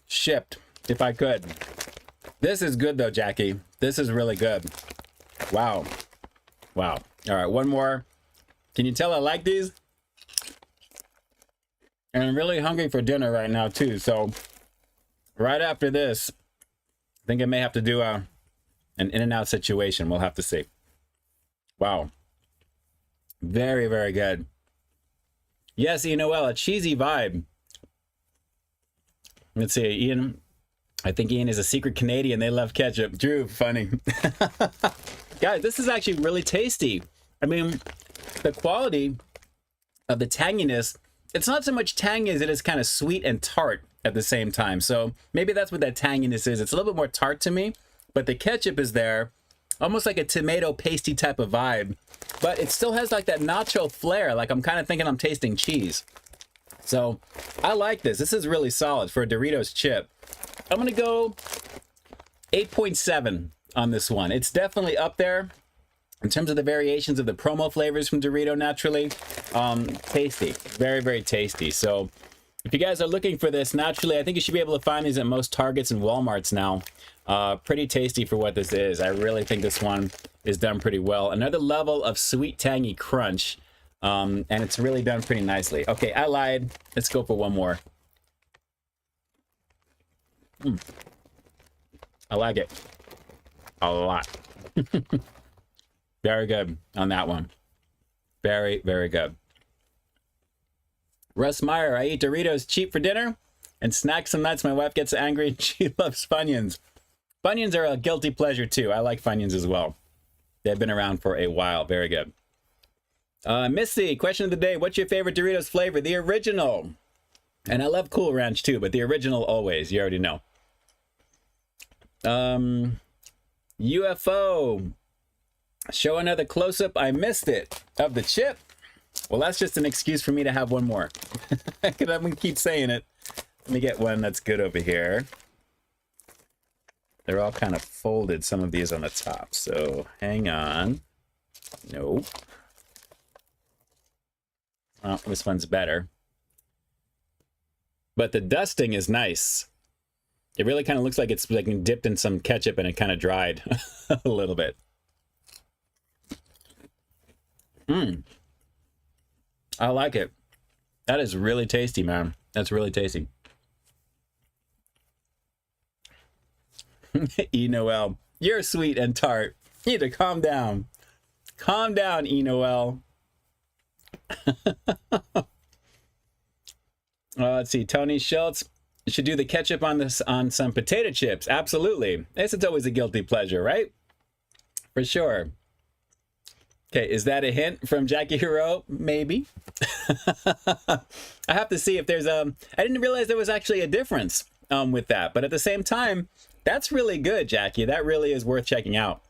A: shipped if I could. This is good though, Jackie. This is really good. Wow. Wow. All right, one more. Can you tell I like these? And I'm really hungry for dinner right now too. So right after this, I think I may have to do an In-N-Out situation. We'll have to see. Wow. Very, very good. Yes, Noel, a cheesy vibe. Let's see, Ian. I think Ian is a secret Canadian. They love ketchup. Drew, funny. Guys, this is actually really tasty. I mean, the quality of the tanginess, it's not so much tangy as it is kind of sweet and tart at the same time. So maybe that's what that tanginess is. It's a little bit more tart to me, but the ketchup is there. Almost like a tomato pasty type of vibe, but it still has like that nacho flair. Like I'm kind of thinking I'm tasting cheese. So I like this. This is really solid for a Doritos chip. I'm going to go 8.7 on this one. It's definitely up there in terms of the variations of the promo flavors from Dorito naturally. Tasty, very, very tasty. So if you guys are looking for this naturally, I think you should be able to find these at most Targets and Walmarts now. Pretty tasty for what this is. I really think this one is done pretty well. Another level of sweet tangy crunch, and it's really done pretty nicely. Okay, I lied. Let's go for one more. I like it. a lot. Very good on that one. Very, very good. Russ Meyer, I eat Doritos cheap for dinner and snack some nights. My wife gets angry and she loves Funyuns. Funyuns are a guilty pleasure too. I like Funyuns as well. They've been around for a while. Very good. Missy, question of the day. What's your favorite Doritos flavor? The original. And I love Cool Ranch too, but the original always. You already know. UFO. Show another close-up. I missed it. Of the chip. Well, that's just an excuse for me to have one more. I'm going to keep saying it. Let me get one that's good over here. They're all kind of folded, some of these on the top. So hang on. Nope. Oh, this one's better. But the dusting is nice. It really kind of looks like it's like dipped in some ketchup and it kind of dried a little bit. I like it. That is really tasty, man. That's really tasty. E. Noel, you're sweet and tart. You need to calm down. Calm down, E. Noel. Let's see. Tony Schultz, you should do the ketchup on this on some potato chips. Absolutely. It's always a guilty pleasure, right? For sure. Okay, is that a hint from Jackie Hero? Maybe. I have to see if there's a... I didn't realize there was actually a difference with that. But at the same time, that's really good, Jackie. That really is worth checking out.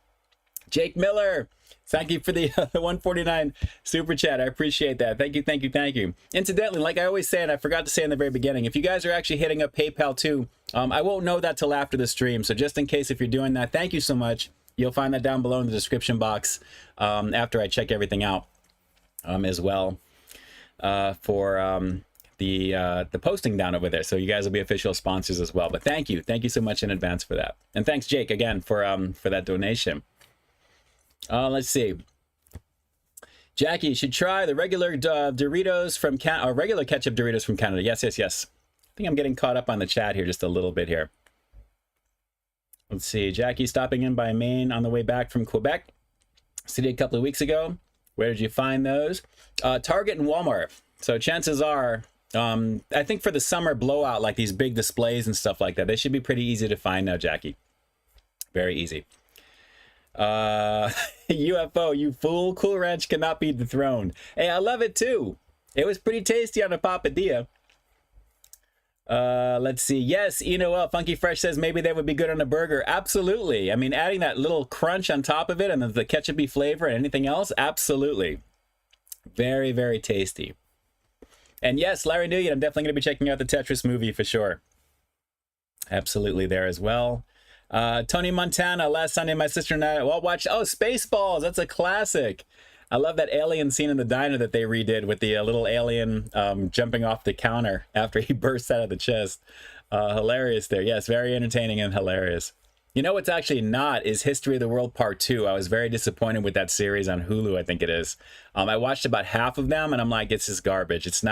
A: Jake Miller, thank you for the 149 super chat. I appreciate that. Thank you, thank you, thank you. Incidentally, like I always say, and I forgot to say in the very beginning, if you guys are actually hitting up PayPal too, I won't know that till after the stream. So just in case if you're doing that, thank you so much. You'll find that down below in the description box after I check everything out as well for the posting down over there. So you guys will be official sponsors as well. But thank you so much in advance for that. And thanks, Jake, again for that donation. Let's see. Jackie, you should try the regular Doritos from Canada, or regular ketchup Doritos from Canada. Yes, yes, yes. I think I'm getting caught up on the chat here just a little bit here. Let's see. Jackie stopping in by Maine on the way back from Quebec City a couple of weeks ago. Where did you find those? Target and Walmart. So chances are, I think for the summer blowout, like these big displays and stuff like that, they should be pretty easy to find now, Jackie. Very easy. UFO, you fool. Cool Ranch cannot be dethroned. Hey, I love it too. It was pretty tasty on a papadilla. Let's see. Yes, Noel Funky Fresh says maybe they would be good on a burger. Absolutely. I mean, adding that little crunch on top of it and the ketchupy flavor and anything else, absolutely. Very, very tasty. And yes, Larry Nugent, I'm definitely going to be checking out the Tetris movie for sure. Absolutely there as well. Tony Montana, last Sunday my sister and I watched, Spaceballs. That's a classic. I love that alien scene in the diner that they redid with the little alien jumping off the counter after he bursts out of the chest. Hilarious there. Yes, very entertaining and hilarious. You know what's actually not is History of the World Part 2. I was very disappointed with that series on Hulu, I think it is. I watched about half of them and I'm like, it's just garbage. It's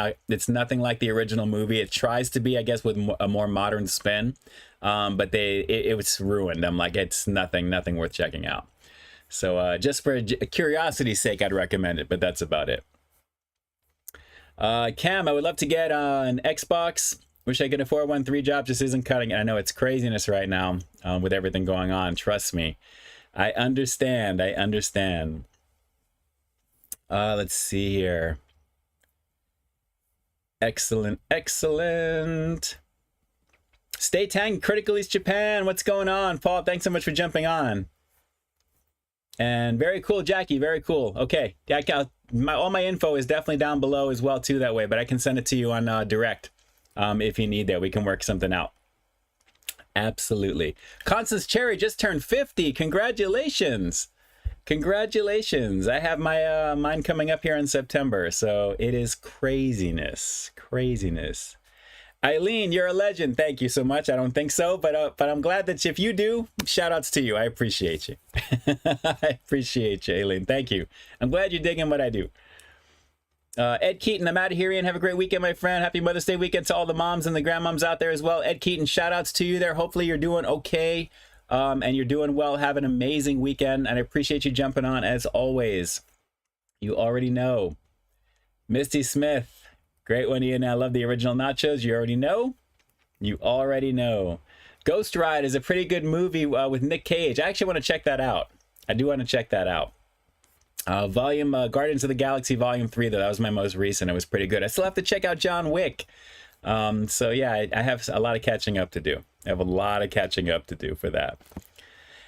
A: nothing like the original movie. It tries to be, I guess, with a more modern spin. But it was ruined. I'm like, it's nothing worth checking out. So just for curiosity's sake, I'd recommend it, but that's about it. Cam, I would love to get an Xbox. Wish I could afford one. 3 jobs just isn't cutting it. I know it's craziness right now with everything going on. Trust me. I understand. I understand. Let's see here. Excellent. Excellent. Stay tank. Critical East Japan. What's going on? Paul, thanks so much for jumping on. And very cool, Jackie. Very cool. Okay. Yeah, all my info is definitely down below as well, too, that way. But I can send it to you on direct if you need that. We can work something out. Absolutely. Constance Cherry just turned 50. Congratulations. Congratulations. I have my mine coming up here in September. So it is craziness. Craziness. Eileen, you're a legend. Thank you so much. I don't think so, but I'm glad that if you do, shout outs to you. I appreciate you. I appreciate you, Eileen. Thank you. I'm glad you're digging what I do. Ed Keaton, I'm out of here, and have a great weekend, my friend. Happy Mother's Day weekend to all the moms and the grandmoms out there as well. Ed Keaton, shout outs to you there. Hopefully you're doing okay and you're doing well. Have an amazing weekend, and I appreciate you jumping on as always. You already know. Misty Smith, great one, Ian. I love the original nachos. You already know. You already know. Ghost Ride is a pretty good movie with Nick Cage. I actually want to check that out. I do want to check that out. Guardians of the Galaxy Volume 3, though, that was my most recent. It was pretty good. I still have to check out John Wick. So yeah, I have a lot of catching up to do. I have a lot of catching up to do for that.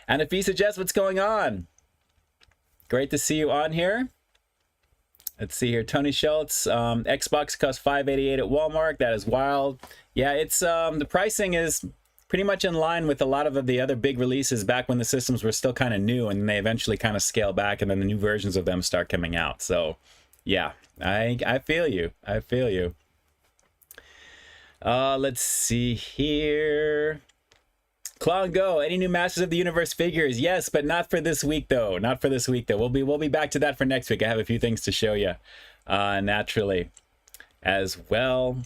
A: And if you suggest what's going on, great to see you on here. Let's see here. Tony Schultz, Xbox costs $588 at Walmart. That is wild. Yeah, it's the pricing is pretty much in line with a lot of the other big releases back when the systems were still kind of new, and they eventually kind of scale back, and then the new versions of them start coming out. So yeah, I feel you. I feel you. Let's see here. Claw and Go, any new Masters of the Universe figures? Yes, but not for this week though. Not for this week though. We'll be back to that for next week. I have a few things to show you, naturally, as well.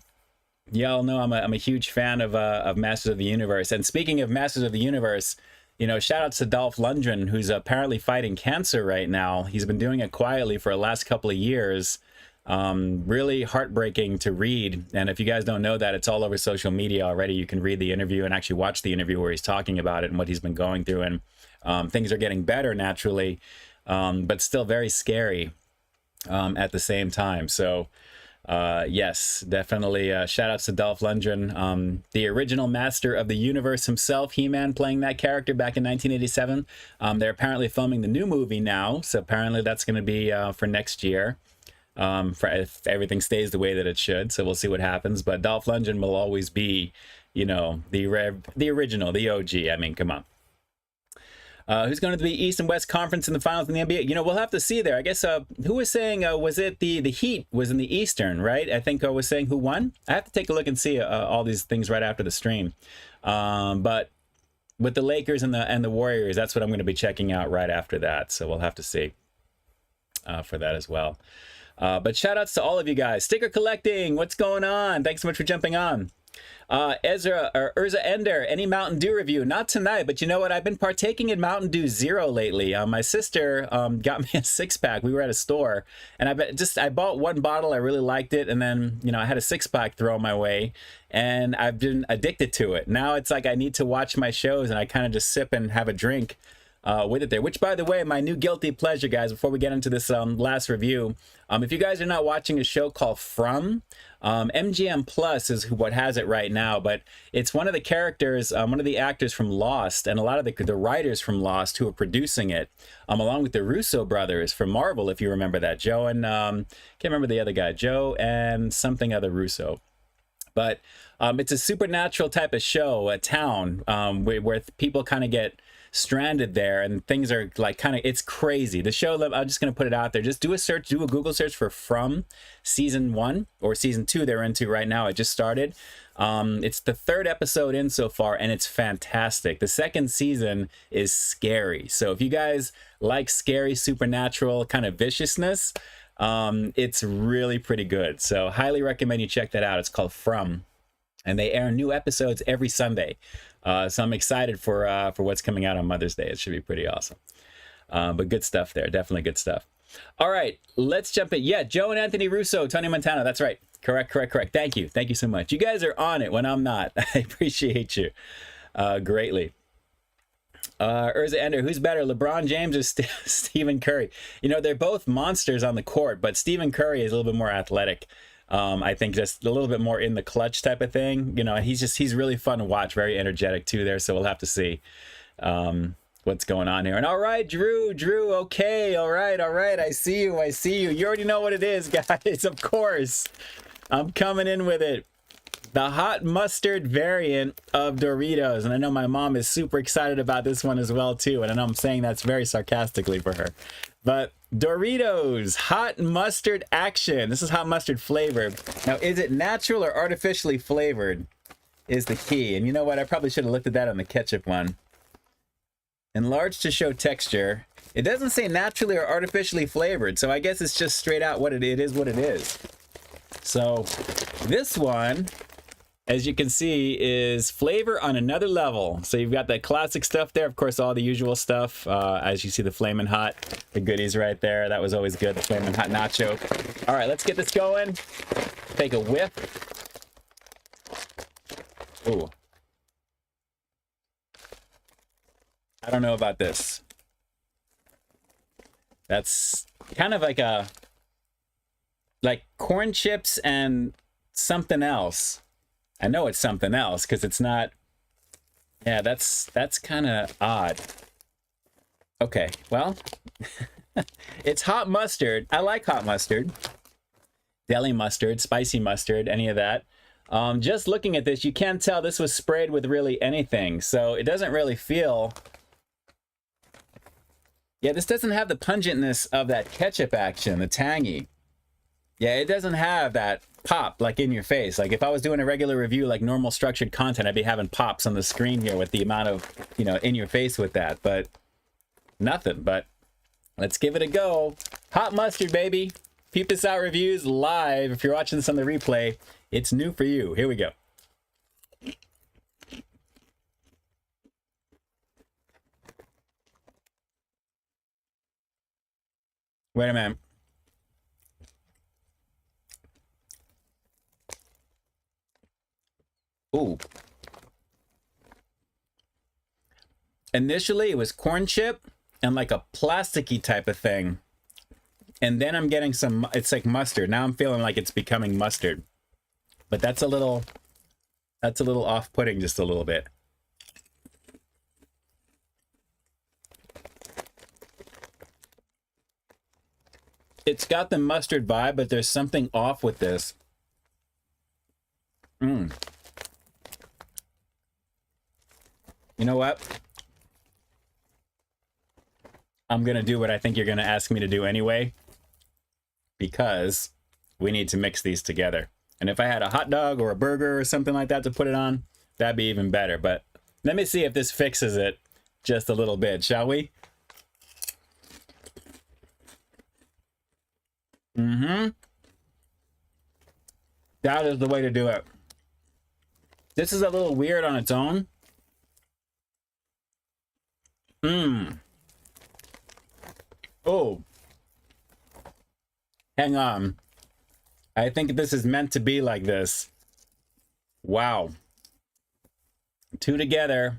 A: Y'all know I'm a huge fan of Masters of the Universe. And speaking of Masters of the Universe, you know, shout outs to Dolph Lundgren, who's apparently fighting cancer right now. He's been doing it quietly for the last couple of years. Really heartbreaking to read. And if you guys don't know that, it's all over social media already. You can read the interview and actually watch the interview where he's talking about it and what he's been going through. And things are getting better naturally, but still very scary at the same time. So yes, definitely shout outs to Dolph Lundgren, the original master of the universe himself, He-Man, playing that character back in 1987. They're apparently filming the new movie now, so apparently that's going to be for next year, if everything stays the way that it should. So we'll see what happens, but Dolph Lundgren will always be, you know, the original, the OG. I mean, come on. Who's going to the East and West Conference in the finals in the NBA? You know, we'll have to see there. I guess, who was saying, was it the Heat was in the Eastern, right? I think I was saying who won. I have to take a look and see all these things right after the stream. But with the Lakers and the Warriors, that's what I'm going to be checking out right after that. So we'll have to see for that as well. But shout outs to all of you guys. Sticker collecting, what's going on? Thanks so much for jumping on. Urza Ender, any Mountain Dew review? Not tonight, but you know what? I've been partaking in Mountain Dew Zero lately. My sister got me a 6-pack. We were at a store, and I bought one bottle. I really liked it, and then, you know, I had a 6-pack thrown my way, and I've been addicted to it. Now it's like I need to watch my shows, and I kind of just sip and have a drink with it there. Which, by the way, my new guilty pleasure, guys, before we get into this last review, if you guys are not watching a show called From, MGM Plus is what has it right now, but it's one of the characters, one of the actors from Lost, and a lot of the writers from Lost who are producing it, along with the Russo brothers from Marvel, if you remember that. Joe and, can't remember the other guy, Joe and something other Russo. But it's a supernatural type of show, a town where people kind of get stranded there, and things are like it's crazy. The show, I'm just going to put it out there. Just do a Google search for From season 1 or season 2 they're into right now. It just started. It's the 3rd episode in so far, and it's fantastic. The 2nd season is scary. So if you guys like scary, supernatural kind of viciousness, it's really pretty good. So highly recommend you check that out. It's called From, and they air new episodes every Sunday. So I'm excited for what's coming out on Mother's Day. It should be pretty awesome. But good stuff there. Definitely good stuff. All right, let's jump in. Yeah, Joe and Anthony Russo, Tony Montana. That's right. Correct. Thank you. Thank you so much. You guys are on it when I'm not. I appreciate you greatly. Urza Ender, who's better, LeBron James or Stephen Curry? You know, they're both monsters on the court, but Stephen Curry is a little bit more athletic. I think just a little bit more in the clutch type of thing. You know, he's really fun to watch, very energetic too there. So we'll have to see what's going on here. And all right, Drew, okay, all right. I see you. You already know what it is, guys. Of course, I'm coming in with it. The hot mustard variant of Doritos. And I know my mom is super excited about this one as well too. And I know I'm saying that's very sarcastically for her. But Doritos hot mustard action. This is hot mustard flavored. Now, is it natural or artificially flavored is the key. And you know what? I probably should have looked at that on the ketchup one. Enlarged to show texture. It doesn't say naturally or artificially flavored. So I guess it's just straight out what it is what it is. So this one as you can see, is flavor on another level. So you've got that classic stuff there. Of course, all the usual stuff. As you see, the Flamin' Hot, the goodies right there. That was always good, the Flamin' Hot Nacho. All right, let's get this going. Take a whiff. Ooh. I don't know about this. That's kind of like corn chips and something else. I know it's something else because it's not. Yeah, that's kind of odd. Okay, well, it's hot mustard. I like hot mustard. Deli mustard, spicy mustard, any of that. Just looking at this, you can't tell this was sprayed with really anything. So it doesn't really feel. Yeah, this doesn't have the pungentness of that ketchup action, the tangy. Yeah, it doesn't have that pop like in your face. Like if I was doing a regular review, like normal structured content, I'd be having pops on the screen here with the amount of, you know, in your face with that, but nothing. But let's give it a go. Hot mustard, baby. Peep This Out reviews live. If you're watching this on the replay, it's new for you. Here we go. Wait a minute. Ooh. Initially, it was corn chip and like a plasticky type of thing. And then I'm getting some, it's like mustard. Now I'm feeling like it's becoming mustard. But that's a little off-putting just a little bit. It's got the mustard vibe, but there's something off with this. You know what? I'm going to do what I think you're going to ask me to do anyway, because we need to mix these together. And if I had a hot dog or a burger or something like that to put it on, that'd be even better. But let me see if this fixes it just a little bit, shall we? That is the way to do it. This is a little weird on its own. Oh. Hang on. I think this is meant to be like this. Wow. Two together.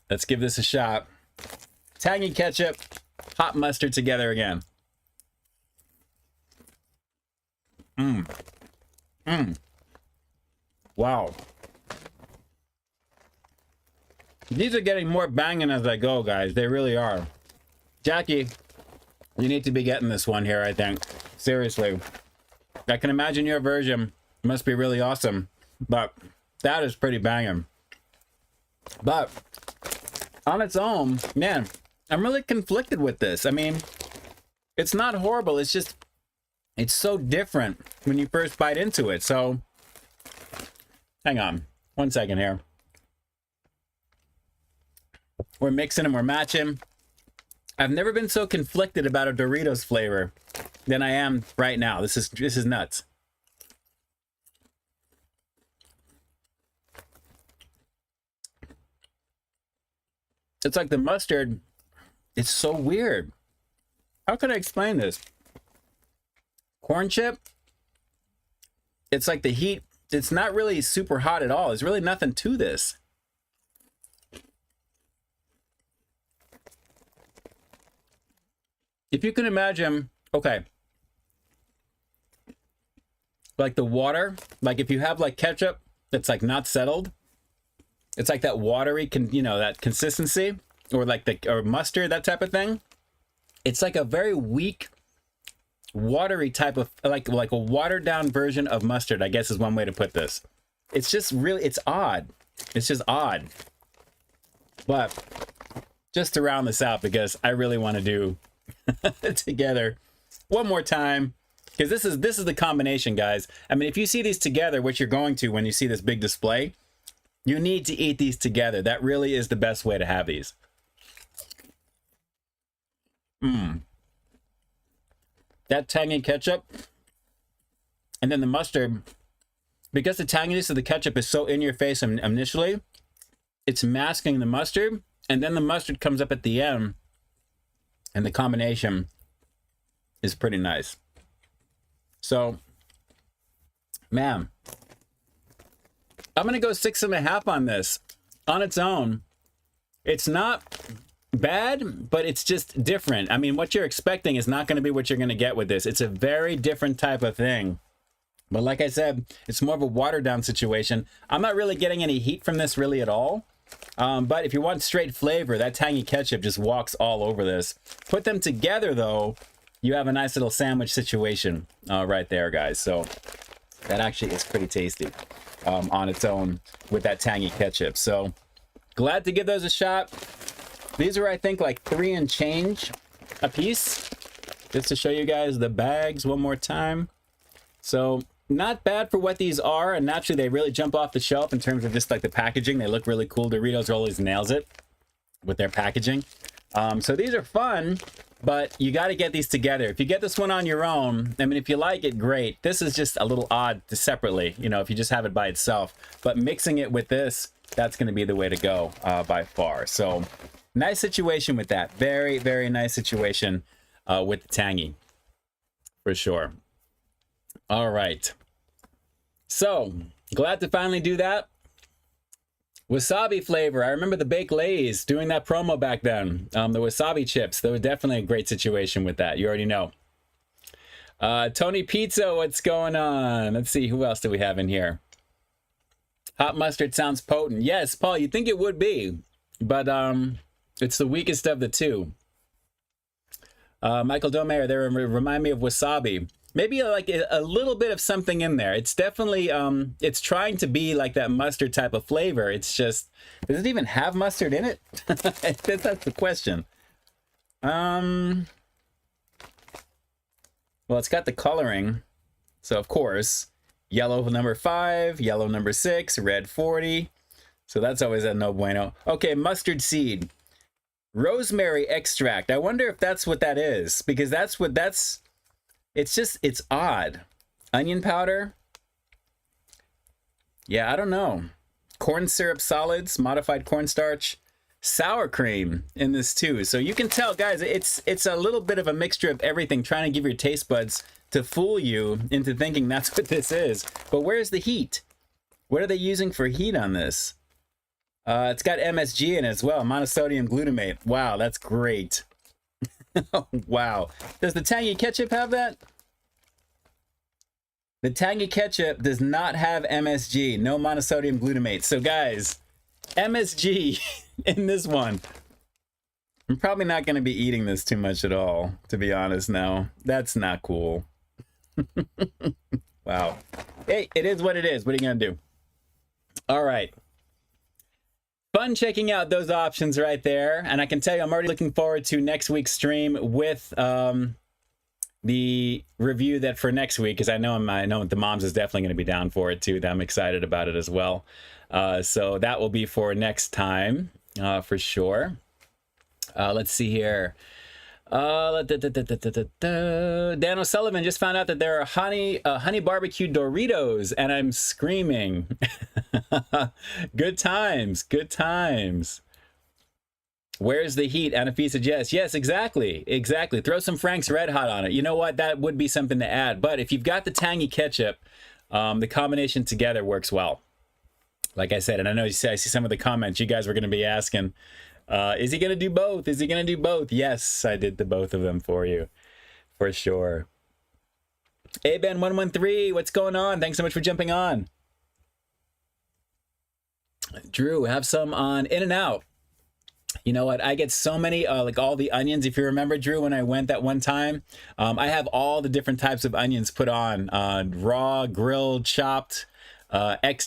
A: Let's give this a shot. Tangy ketchup, hot mustard together again. Wow. These are getting more banging as I go, guys. They really are. Jackie, you need to be getting this one here, I think. Seriously. I can imagine your version must be really awesome, but that is pretty banging. But on its own, man, I'm really conflicted with this. I mean, it's not horrible. It's just, it's so different when you first bite into it. So, hang on 1 second here. We're mixing and we're matching. I've never been so conflicted about a Doritos flavor than I am right now. This is nuts. It's like the mustard. It's so weird. How can I explain this? Corn chip. It's like the heat. It's not really super hot at all. There's really nothing to this. If you can imagine, okay, like the water, like if you have like ketchup that's like not settled, it's like that watery, you know, that consistency, or like or mustard, that type of thing. It's like a very weak, watery type of, like a watered down version of mustard, I guess is one way to put this. It's just really, it's odd. It's just odd. But just to round this out, because I really want to do together one more time, because this is the combination, guys. I mean, if you see these together, which you're going to when you see this big display, you need to eat these together. That really is the best way to have these. That tangy ketchup and then the mustard, because the tanginess of the ketchup is so in your face initially, it's masking the mustard, and then the mustard comes up at the end, and the combination is pretty nice. So, man, I'm gonna go 6.5 on this. On its own, it's not bad, but it's just different. I mean, what you're expecting is not going to be what you're going to get with this. It's a very different type of thing. But like I said, it's more of a watered down situation. I'm not really getting any heat from this really at all. But if you want straight flavor, that tangy ketchup just walks all over this. Put them together though, you have a nice little sandwich situation right there, guys. So that actually is pretty tasty on its own with that tangy ketchup. So glad to give those a shot. These are, I think, like 3 and change a piece. Just to show you guys the bags one more time. So not bad for what these are, and naturally they really jump off the shelf in terms of just like the packaging. They look really cool. Doritos always nails it with their packaging. So these are fun, but you got to get these together. If you get this one on your own, I mean, if you like it, great. This is just a little odd to separately, you know, if you just have it by itself. But mixing it with this, that's going to be the way to go by far. So nice situation with that. Very, very nice situation with the tangy, for sure. All right. So glad to finally do that. Wasabi flavor. I remember the Baked Lays doing that promo back then. The wasabi chips. There was definitely a great situation with that. You already know. Tony Pizza, what's going on? Let's see. Who else do we have in here? Hot mustard sounds potent. Yes, Paul, you'd think it would be. But it's the weakest of the two. Michael Domeyer, they remind me of wasabi. Maybe like a little bit of something in there. It's definitely, it's trying to be like that mustard type of flavor. It's just, does it even have mustard in it? That's the question. Well, it's got the coloring. So of course, yellow number 5, yellow number 6, red 40. So that's always a no bueno. Okay, mustard seed. Rosemary extract. I wonder if that's what that is, because it's odd. Onion powder. Yeah, I don't know. Corn syrup solids, modified cornstarch, sour cream in this too. So you can tell, guys, it's a little bit of a mixture of everything, trying to give your taste buds to fool you into thinking that's what this is. But where's the heat? What are they using for heat on this? It's got MSG in it as well, monosodium glutamate. Wow, that's great. Wow. Does the tangy ketchup have that? The tangy ketchup does not have MSG, no monosodium glutamate. So guys, MSG in this one. I'm probably not going to be eating this too much at all, to be honest now. That's not cool. Wow. Hey, it is what it is. What are you going to do? All right. Fun checking out those options right there. And I can tell you, I'm already looking forward to next week's stream with the review that for next week, because I know the moms is definitely going to be down for it too. I'm excited about it as well. So that will be for next time for sure. Let's see here. Dan O'Sullivan just found out that there are honey barbecue Doritos, and I'm screaming. Good times, good times. Where's the heat? Anafi suggests, yes, exactly. Throw some Frank's Red Hot on it. You know what? That would be something to add. But if you've got the tangy ketchup, the combination together works well. Like I said, and I know I see some of the comments you guys were going to be asking, is he going to do both? Is he going to do both? Yes, I did the both of them for you, for sure. Hey, Ben113, what's going on? Thanks so much for jumping on. Drew, have some on In-N-Out. You know what? I get so many, like all the onions. If you remember, Drew, when I went that one time, I have all the different types of onions put on, raw, grilled, chopped,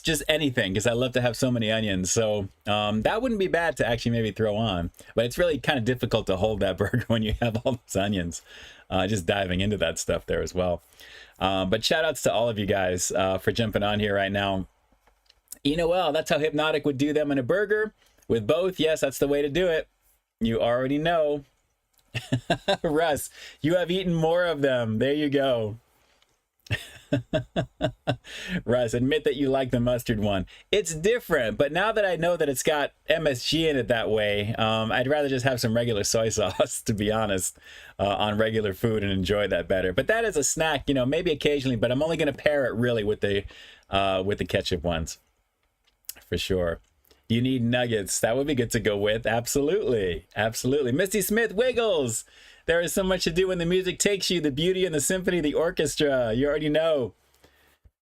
A: just anything, because I love to have so many onions. So that wouldn't be bad to actually maybe throw on, but it's really kind of difficult to hold that burger when you have all those onions. Just diving into that stuff there as well. But shout outs to all of you guys for jumping on here right now. Well, that's how Hypnotic would do them in a burger. With both, yes, that's the way to do it. You already know. Russ, you have eaten more of them. There you go. Russ, admit that you like the mustard one. It's different, but now that I know that it's got MSG in it that way, I'd rather just have some regular soy sauce, to be honest, on regular food and enjoy that better. But that is a snack, you know, maybe occasionally, but I'm only going to pair it really with the ketchup ones, for sure. You need nuggets. That would be good to go with. Absolutely. Absolutely. Misty Smith, Wiggles. There is so much to do when the music takes you. The beauty and the symphony, the orchestra. You already know.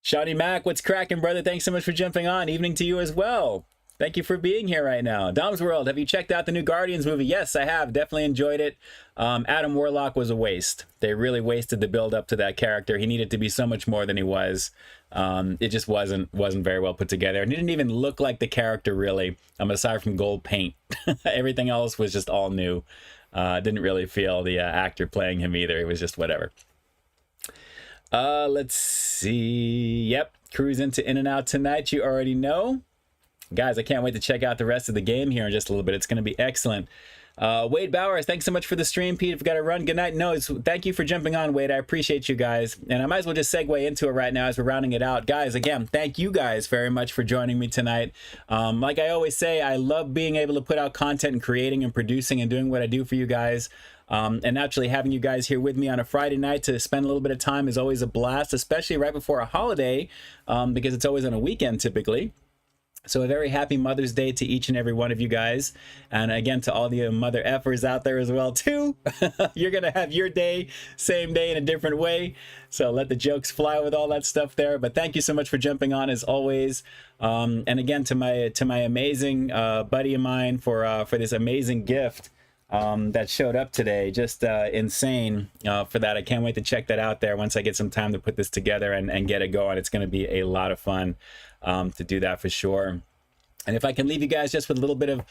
A: Shawnee Mac, what's cracking, brother? Thanks so much for jumping on. Evening to you as well. Thank you for being here right now. Dom's World, have you checked out the new Guardians movie? Yes, I have. Definitely enjoyed it. Adam Warlock was a waste. They really wasted the build up to that character. He needed to be so much more than he was. It just wasn't very well put together. And he didn't even look like the character, really, aside from gold paint. Everything else was just all new. Didn't really feel the actor playing him either. It was just whatever. Let's see. Yep, cruise into In-N-Out tonight. You already know. Guys, I can't wait to check out the rest of the game here in just a little bit. It's going to be excellent. Wade Bowers, thanks so much for the stream. Pete, I've got to run. Good night. No, thank you for jumping on, Wade. I appreciate you guys. And I might as well just segue into it right now as we're rounding it out. Guys, again, thank you guys very much for joining me tonight. Like I always say, I love being able to put out content and creating and producing and doing what I do for you guys. And naturally, having you guys here with me on a Friday night to spend a little bit of time is always a blast, especially right before a holiday, because it's always on a weekend typically. So a very happy Mother's Day to each and every one of you guys. And again, to all the mother effers out there as well, too. You're going to have your day, same day in a different way. So let the jokes fly with all that stuff there. But thank you so much for jumping on as always. And again, to my amazing buddy of mine for this amazing gift that showed up today. Just insane for that. I can't wait to check that out there once I get some time to put this together and get it going. It's going to be a lot of fun to do that for sure. And if I can leave you guys just with a little bit of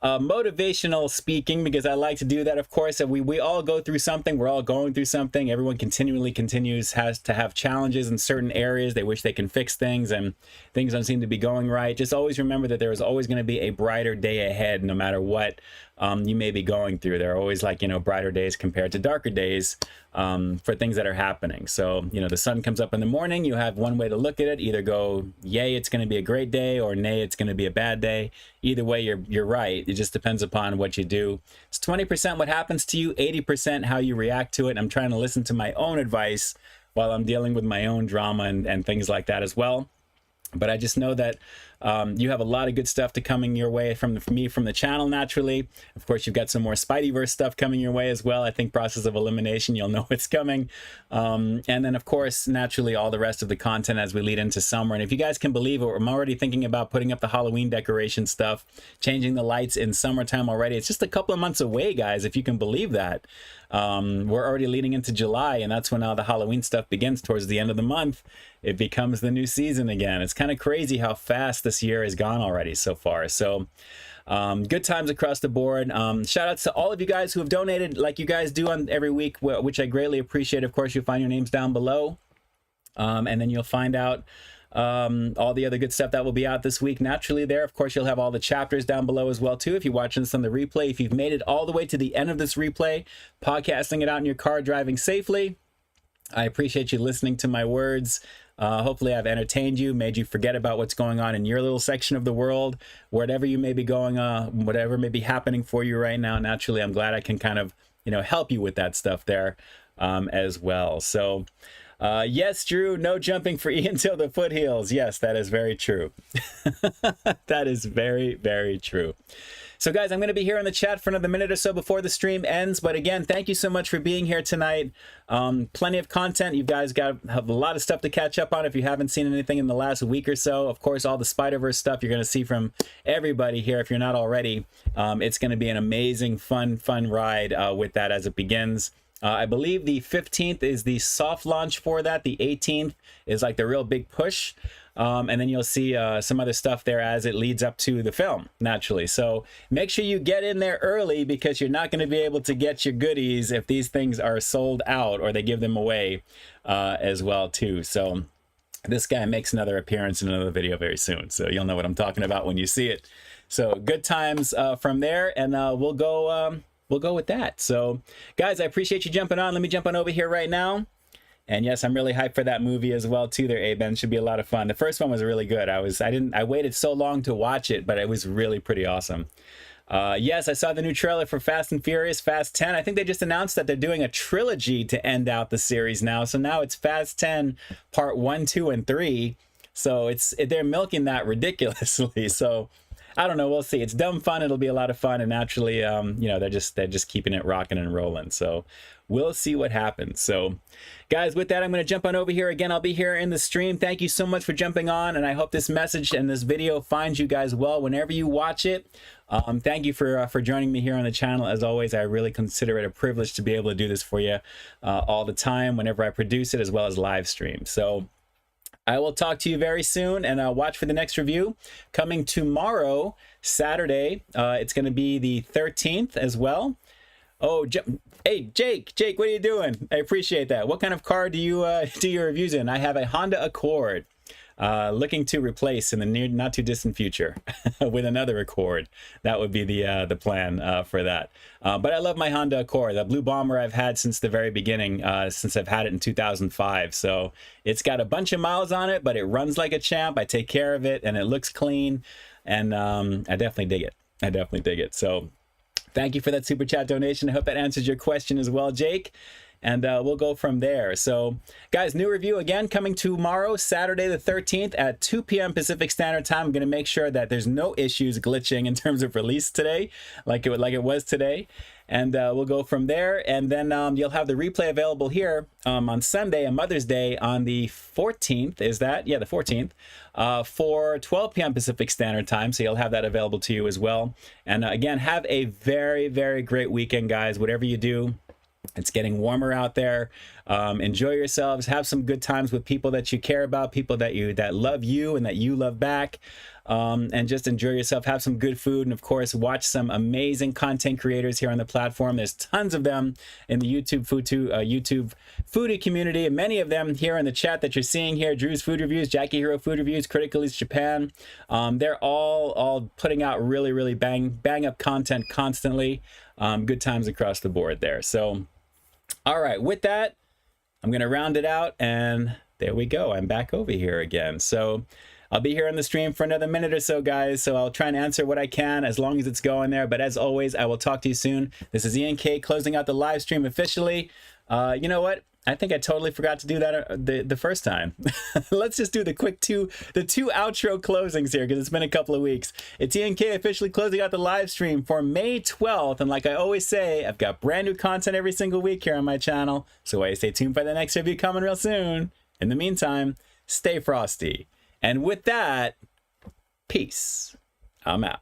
A: motivational speaking, because I like to do that, of course. We all go through something. We're all going through something. Everyone has to have challenges in certain areas. They wish they can fix things and things don't seem to be going right. Just always remember that there is always going to be a brighter day ahead, no matter what you may be going through. There are always, like, you know, brighter days compared to darker days for things that are happening. So, you know, the sun comes up in the morning. You have one way to look at it. Either go, yay, it's going to be a great day, or nay, it's going to be a bad day. Either way, you're right. It just depends upon what you do. It's 20% what happens to you, 80% how you react to it. And I'm trying to listen to my own advice while I'm dealing with my own drama and things like that as well. But I just know that you have a lot of good stuff coming your way from the channel, naturally. Of course, you've got some more Spideyverse stuff coming your way as well. I think Process of Elimination, you'll know it's coming. And then, of course, naturally, all the rest of the content as we lead into summer. And if you guys can believe it, I'm already thinking about putting up the Halloween decoration stuff, changing the lights in summertime already. It's just a couple of months away, guys, if you can believe that. We're already leading into July, and that's when all the Halloween stuff begins towards the end of the month. It becomes the new season again. It's kind of crazy how fast this year has gone already so far. So good times across the board. Shout outs to all of you guys who have donated like you guys do on every week, which I greatly appreciate. Of course, you'll find your names down below, and then you'll find out all the other good stuff that will be out this week naturally there. Of course, you'll have all the chapters down below as well too. If you're watching this on the replay, if you've made it all the way to the end of this replay, podcasting it out in your car, driving safely, I appreciate you listening to my words. Hopefully I've entertained you, made you forget about what's going on in your little section of the world, whatever you may be whatever may be happening for you right now. Naturally, I'm glad I can kind of, you know, help you with that stuff there as well. So yes, Drew, no jumping for Ian till the foothills. Yes, that is very true. That is very, very true. So guys, I'm going to be here in the chat for another minute or so before the stream ends. But again, thank you so much for being here tonight. Plenty of content. You guys have a lot of stuff to catch up on if you haven't seen anything in the last week or so. Of course, all the Spider-Verse stuff you're going to see from everybody here if you're not already. It's going to be an amazing, fun ride with that as it begins. I believe the 15th is the soft launch for that. The 18th is like the real big push. And then you'll see some other stuff there as it leads up to the film, naturally. So make sure you get in there early, because you're not going to be able to get your goodies if these things are sold out or they give them away as well, too. So this guy makes another appearance in another video very soon. So you'll know what I'm talking about when you see it. So good times from there, and we'll go with that. So guys, I appreciate you jumping on. Let me jump on over here right now. And yes, I'm really hyped for that movie as well too there, Aben. Should be a lot of fun. The first one was really good. I waited so long to watch it, but it was really pretty awesome. Yes, I saw the new trailer for Fast and Furious Fast 10. I think they just announced that they're doing a trilogy to end out the series now. So now it's Fast 10 part 1, 2, and 3. So they're milking that ridiculously. So I don't know. We'll see. It's dumb fun. It'll be a lot of fun. And naturally, you know, they're just keeping it rocking and rolling. So we'll see what happens. So guys, with that, I'm going to jump on over here again. I'll be here in the stream. Thank you so much for jumping on. And I hope this message and this video finds you guys well whenever you watch it. Thank you for joining me here on the channel. As always, I really consider it a privilege to be able to do this for you all the time whenever I produce it, as well as live stream. So I will talk to you very soon, and watch for the next review coming tomorrow, Saturday. It's going to be the 13th as well. Oh, hey, Jake, what are you doing? I appreciate that. What kind of car do you do your reviews in? I have a Honda Accord. Looking to replace in the near not too distant future with another Accord. That would be the plan for that. But I love my Honda Accord, the blue bomber I've had since the very beginning, since I've had it in 2005. So it's got a bunch of miles on it, but it runs like a champ. I take care of it, and it looks clean, and I definitely dig it. I definitely dig it. So thank you for that super chat donation. I hope that answers your question as well, Jake. And we'll go from there. So guys, new review again coming tomorrow, Saturday the 13th at 2 p.m. Pacific Standard Time. I'm going to make sure that there's no issues glitching in terms of release today, like it was today. And we'll go from there. And then you'll have the replay available here on Sunday, on Mother's Day, on the 14th. Is that? Yeah, the 14th. For 12 p.m. Pacific Standard Time. So you'll have that available to you as well. And again, have a very, very great weekend, guys. Whatever you do. It's getting warmer out there. Enjoy yourselves. Have some good times with people that you care about, people that love you and that you love back. And just enjoy yourself. Have some good food, and of course, watch some amazing content creators here on the platform. There's tons of them in the YouTube foodie community, and many of them here in the chat that you're seeing here. Drew's Food Reviews, Jackie Hero Food Reviews, Critical Eats Japan. They're all putting out really bang up content constantly. Good times across the board there. So. All right, with that, I'm going to round it out, and there we go. I'm back over here again. So I'll be here on the stream for another minute or so, guys. So I'll try and answer what I can as long as it's going there. But as always, I will talk to you soon. This is Ian K closing out the live stream officially. You know what? I think I totally forgot to do that the first time. Let's just do the two outro closings here, because it's been a couple of weeks. It's Ian K officially closing out the live stream for May 12th. And like I always say, I've got brand new content every single week here on my channel. So stay tuned for the next review coming real soon. In the meantime, stay frosty. And with that, peace. I'm out.